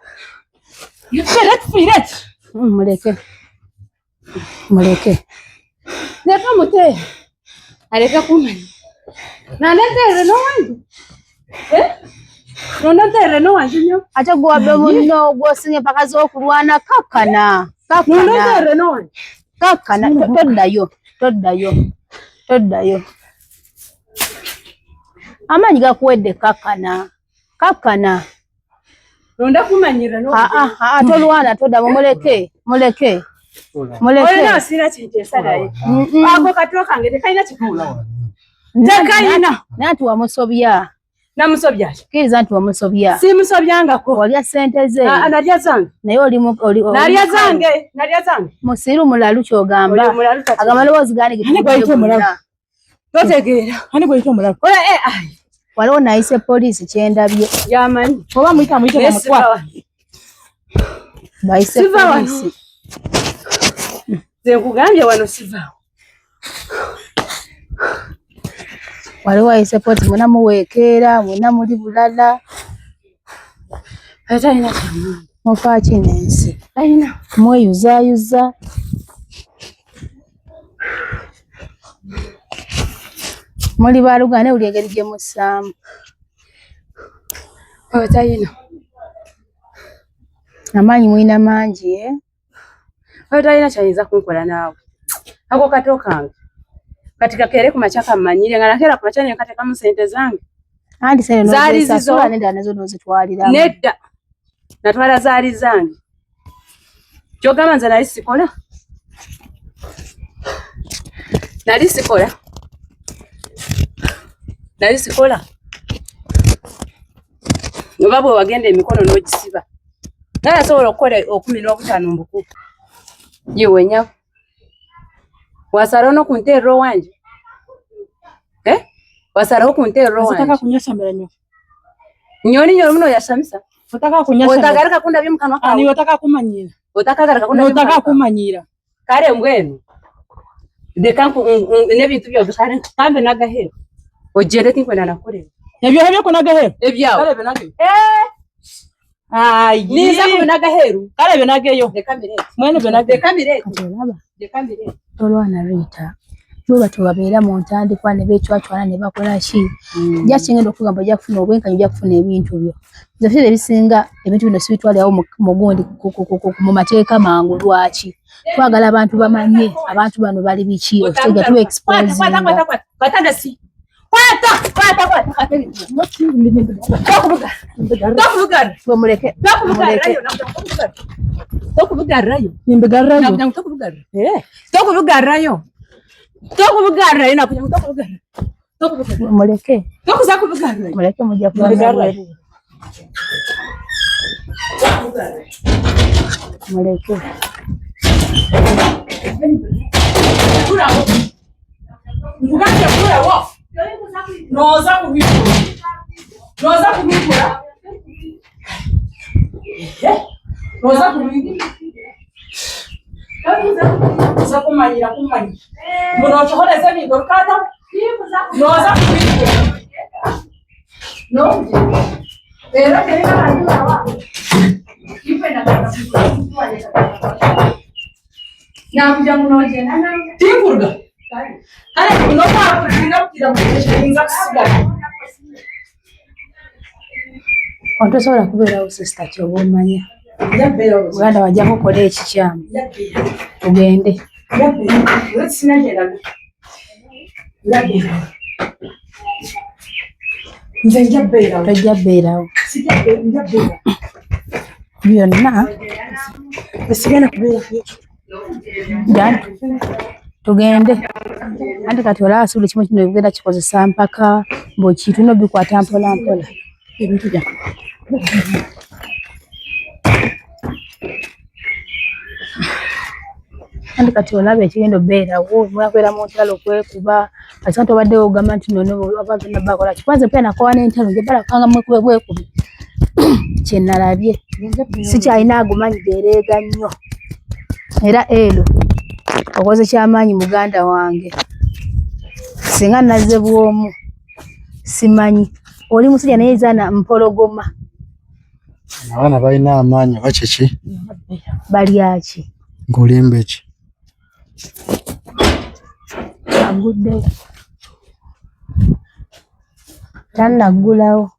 Firet. Muleke. Leka mute. Aleka kumani. Na nende no wangu. Nonda no wangu nyo. Acha gwabe muno gwosinye paka zo kulwana kakana. Nonda no wangu. Kakana toddayo. Amanyi gakuwedde kakana. Ronda kumanyira no. Tolwana todda muleke. Olina sira kinjesa dai. Ako katoka ngete kaina kikula. Takaina. Nanti wamusobya. Namusobya. Kiriza nti wamusobya. Si musobyanga ko. Walya sente ze. Analya zange. Naye oli Nalya zange. Musiru mulalu kyogamba. Agamalowozi gani gitugenda. Totegeera. Ani gwe itomula. Oya waliwo nayise poliisi kyendabye. Yamanyi. Oba mwita mukwa. Bayise poliisi. Ze kugambye wano siva. Waliwo ayise poliisi mwena muweekeera, mwena muli bulala. Ate alina kyamu. Mufa kinensi. Alina. Mweyuzayuza. Muli balugane uli engeri gye musaamu. Alina. Amaanyi mwina mangi Alina kyayinza kunkola naawe. Ako kato kange. Katika kere ku machaka mmanyire nga nakera ku machanya kateka mu sente zange. Andi sene no zali zizo nenda nazo nozitwalira. Nedda. Natwala zali zange. Kyogamba nze nali sikola. Nali sikola. Oba bwe wagenda emikono n'ogisiba. Naye asobola okukola 15 mbuku. Yewe nyako. Wasala no kunteero wanje. Wasala okunteero wanje. Nataka kunyosha meranyo. Nyoni muno yasamisa. Nataka kunyosha. Otagarika kunda by'umukano kawe. Ani otaka kumanyira. Otagarika kunda by'umukano. Otaka kumanyira. Kare mbwenu. Dekanku n'ebintu byo gusare kambe nagahero. Ojere tinkwenda nakore. Ebyo ko nagahero. Ebyawo. Kare benage. Niza ko nagahero. Kare benageyo. Dekambire. Mwene benage. Dekambire. Tolwana Rita. Bwe batobabeera mu ntandikwa ne beechwachwana ne bakola ki. Jakingendo okugamba jakufuna obwenkanyo jakufuna ebintu byo. Zafire bisinga ebintu bino sibitwali awo mu gundi mu mateeka mangu lwaki. Twagala abantu bamanye abantu bano bali biki okutega tu expose. Kwata si. Kwata. Tokubuga. Muleke. Tokubugarayo. Nimbegarayo. Tokubugarayo. Tokubugarayo na kunyanga tokubugarayo. Muleke. Tokuza kubugarayo. Muleke mujja kubugarayo. Muleke. Ngukanje kula wo. Noza kubikura. Noza kubikura. Noza kumanyira. Muno choholeza bingo rukata. Noza kubikura. No. Era keleka bantu awa. Ipenda kubikura. Na kuja munoje nana. Tikurga. Kare kunoka kudinga kudinga kusigala. Ontosobola kubeerawo sister ky'obumanya. Uganda wajja kukola ekikyamu. Tugende. Tojja beerawo. Byonna. Tugende. Anti kati olaba si buli kimu kino bigenda kikozesa mpaka bw'ekituno bikwata mpola mpola. Ebintu bya. Anti kati olaba ekigenda obeerawo mwakwera mu ntalo okwekuba kati santi obadde ogamba nti nono abantu nabakola kikwanze pia nakowa n'entalo nje balakanga mwekubi kye nalabye si kyalina agumanyidde ereega nnyo era ero okoze kyamaanyi muganda wange singa nazze bwomu simanyi oli musajja naye zaana mpologoma abaana balina amaanyi bakiki bali aki ng'olimba eki agudde tannaggulawo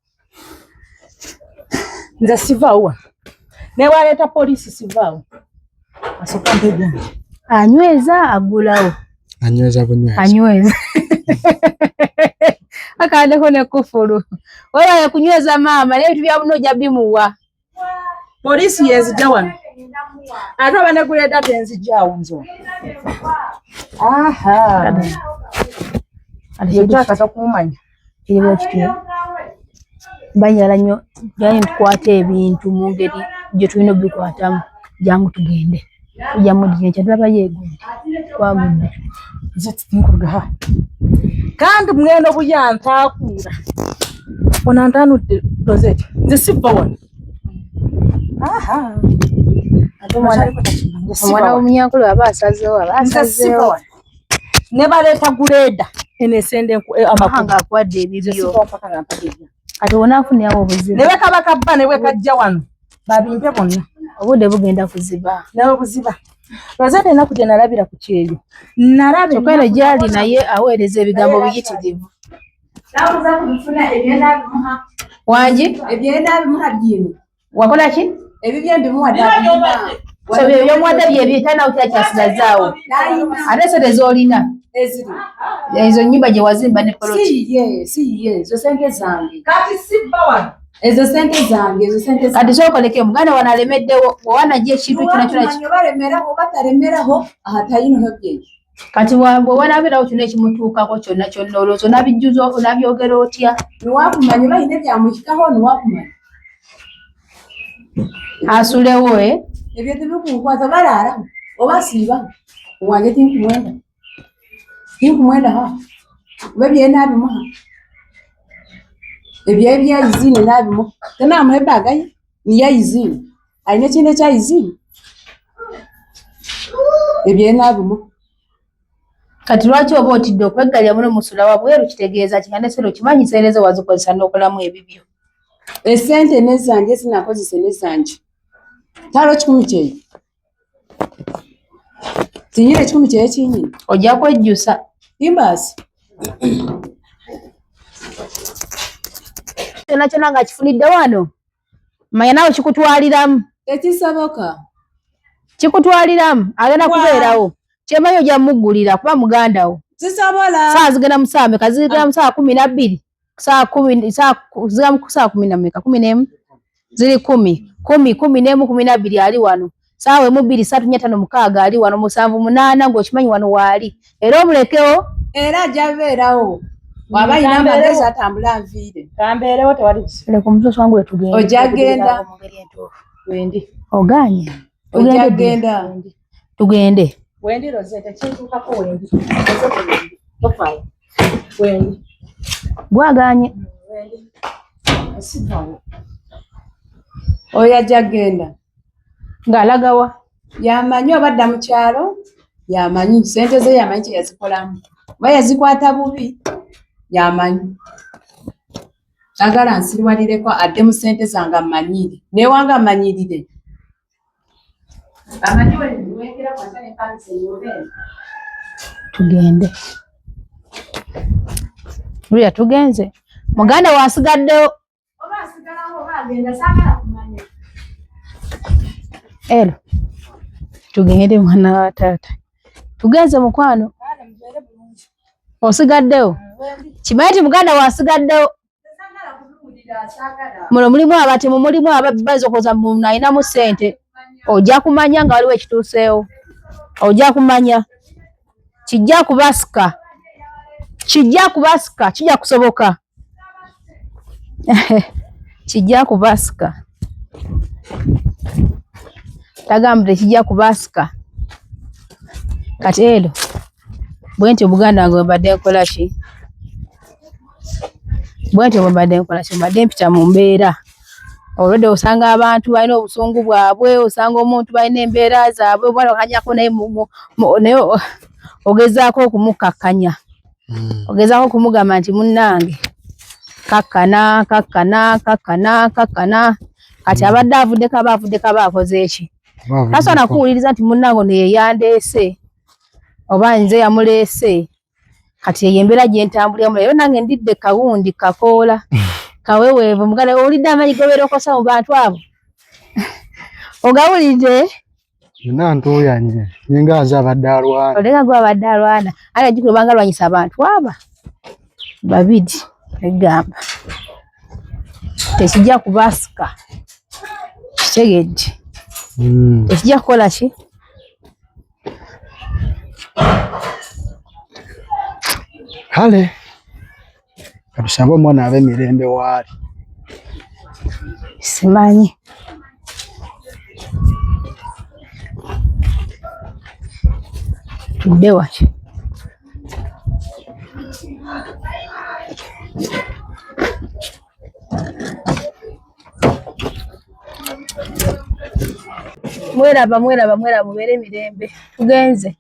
nze sivaawo ne bwaleeta poliisi sivaawo asooka mpega anyweza aggulawo anyweza bunyweza anyweza akandeko ne kufulu oyo kunyweza maama naye ebintu bya buno ojja bimuwa poliisi yenzijja wano ate oba neguleeta tenzijjaawo nzo yekyakasa kumumanya kiriwo kityo banyala nnyo yani tukwata ebintu mu ngeri gye tulina obikwatamu jangu tugende ojja mudine kyatulaba yeegundi twagudde nze tinkurugaha kandi mweno buyantakuura ona ntanudde rozeti nze siva wano omwana w'omunyankulu aba asazeewo ne baleeta guleeda enesende amahanga akwadde ebibyo kati wona afunirawo obuzibu ne bekabaka bba ne bwekajja wano babimpe bonna obudde bugenda kuziba nawe buziba rozeti enaku gye nalabira ku kyeyo nalaba kyokka eno gyali naye aweereza ebigambo biyitirivu wangi ebyenda bimuha byino wakola ki ebyo byembimuha so byomuwadde byebitana utya kyasigazaawo ate sente z'olina ezo nnyumba gye wazimba ne poloti si ye zo sente zange kati sibba wano Ezo sente zange. Kati sokoleke muganda wanalemeddewo wanajja ekintu kino balemeraho batalemeraho ahatayino hobye. Kati wanabeerawo kino ekimutuukako kyonna olowooza onabijjuza onabyogera otya? Niwakumanya olayina ebyamukikaho niwakumanya. Asulewo ebyo tebikunkwata balaalaho oba siibaho owange tinkumwenda ha oba byenaabimuha ebyayizini naabimuha tenaamuha ebbaaga ye niyayizini alina ekintu ekyayizini ebyenaabimuha. Kati lwaki oba otidde okweggalya muno musula wabweru kitegeeza kinganesero kimanyi seereza wazikozesa n'okolamu ebibyo. Esente nezange sinakozese nezange talo 10 kyeyo tinyine 10 kyeyo kinyine ojja kwejjusa imbaasi kyonna nga kifunidde wano manya nawe kikutwaliramu tekisoboka kikutwaliramu agenda kubeerawo kyemanyi ojja muggulira kuba muganda wo sisobola saa zigenda mu saa meka zigenda mu saa 12 saa 10 zigenda mu saa 10 na meka 11 ziri 10 11 12 ali wano saawe mu 2 3 4 5 6 ali wano 7 8 ng'okimanyi wano waali era omulekewo era ajja beerawo waba ina amagezi atambula nviire kambeerewo tewali kusile ku musoso wangu wetugenda ojja genda wendi oganye ojja genda tugende wendi Rosette kintuukako wendi tofaayo wendi bwaganye wendi asibawo oyo ajja genda ng'alagawa yamanyi obadda mu kyalo yamanyi sente ze yamanyi kye yazikolamu oba yazikwata bubi yamanyi agala nsirwalireko adde mu sente zange amanyire newanga amanyirire tugende luya tugenze muganda wasigaddewo ero tugende mwana wa taata tugenze mukwano osigaddewo kimanyi nti muganda wasigaddewo muno mulimu abatemu mulimu abazokoza alinamu ssente ojja kumanya nga waliwo ekituuseewo ojja kumanya kijja kubasika kijja kusoboka kijja kubasika tagambire kijja kubasika kati ero bwenti obuganda wange bwembadde nkola ki bwenti bwembadde nkola ki mbadde mpita mu mbeera olwedde osanga abantu balina obusungu bwabwe osanga omuntu balina embeera zaabwe obwana okanyako naye ogezaako okumukakkanya ogezaako okumugamba nti munnange kakkana kati abadde avuddeko aba akoze eki tasobola kuwuliriza nti munnange ono yeyandeese oba nze yamuleese kati eyo embeera gyentambuliramu leero nange ndidde kawundi kakoola kaweweevu muganda owulidde amanyi gobeera okosa mu bantu abo ogawulidde yonna ntooyanye ninga aze abadde alwana olenga gwe abadde alwana ate ajjukira obanga alwanyisa abantu aba babiri egamba tekijja kubasika kitegedde tekijja kukola ki kale katusabe omwana ab'emirembe waali simanyi tudde waki mweraba mubeere emirembe tugenze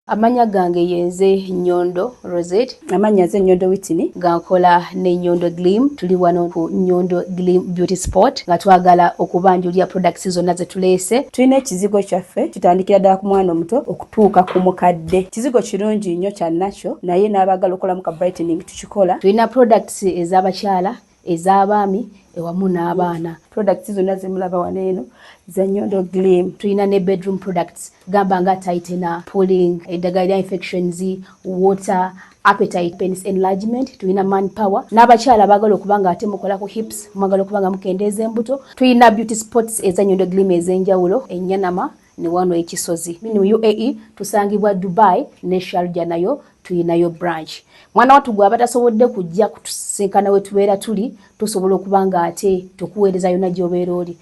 amanya gange yenze Nyondo Rosette amanya ze Nyondo Whitney gankola ne Nyondo Gleam tuli wano ku Nyondo Gleam Beauty Sport nga twagala okubanjulira products zonna ze tuleese tulina ekizigo kyaffe kitandikira ddala ku mwana omuto okutuuka ku mukadde kizigo kirungi nnyo kya nakyo naye n'abagala okolamu ka brightening tukikola tulina products ez'abakyala ez'abaami ewamu n'abaana. Products zonna zemulaba wano eno za Nyondo Gleam. Tulina ne bedroom products gamba nga tightener, pulling, eddagala lya infections, water, appetite, penis enlargement. Tulina manpower. N'abakyala baagala okuba nga ate mukola ku hips, mwagala okuba nga mukendeeza embuto. Tulina beauty spots eza Nyondo Gleam ez'enjawulo, Enyanama ne wano ekisozi. Mu UAE tusangibwa Dubai ne Sharjah nayo tulinayo branch. Mwana watu gwe abatasobodde kujja kutusinkana we tubeera tuli, tusobola okuba nga ate tukuweereza yonna gy'obeera oli.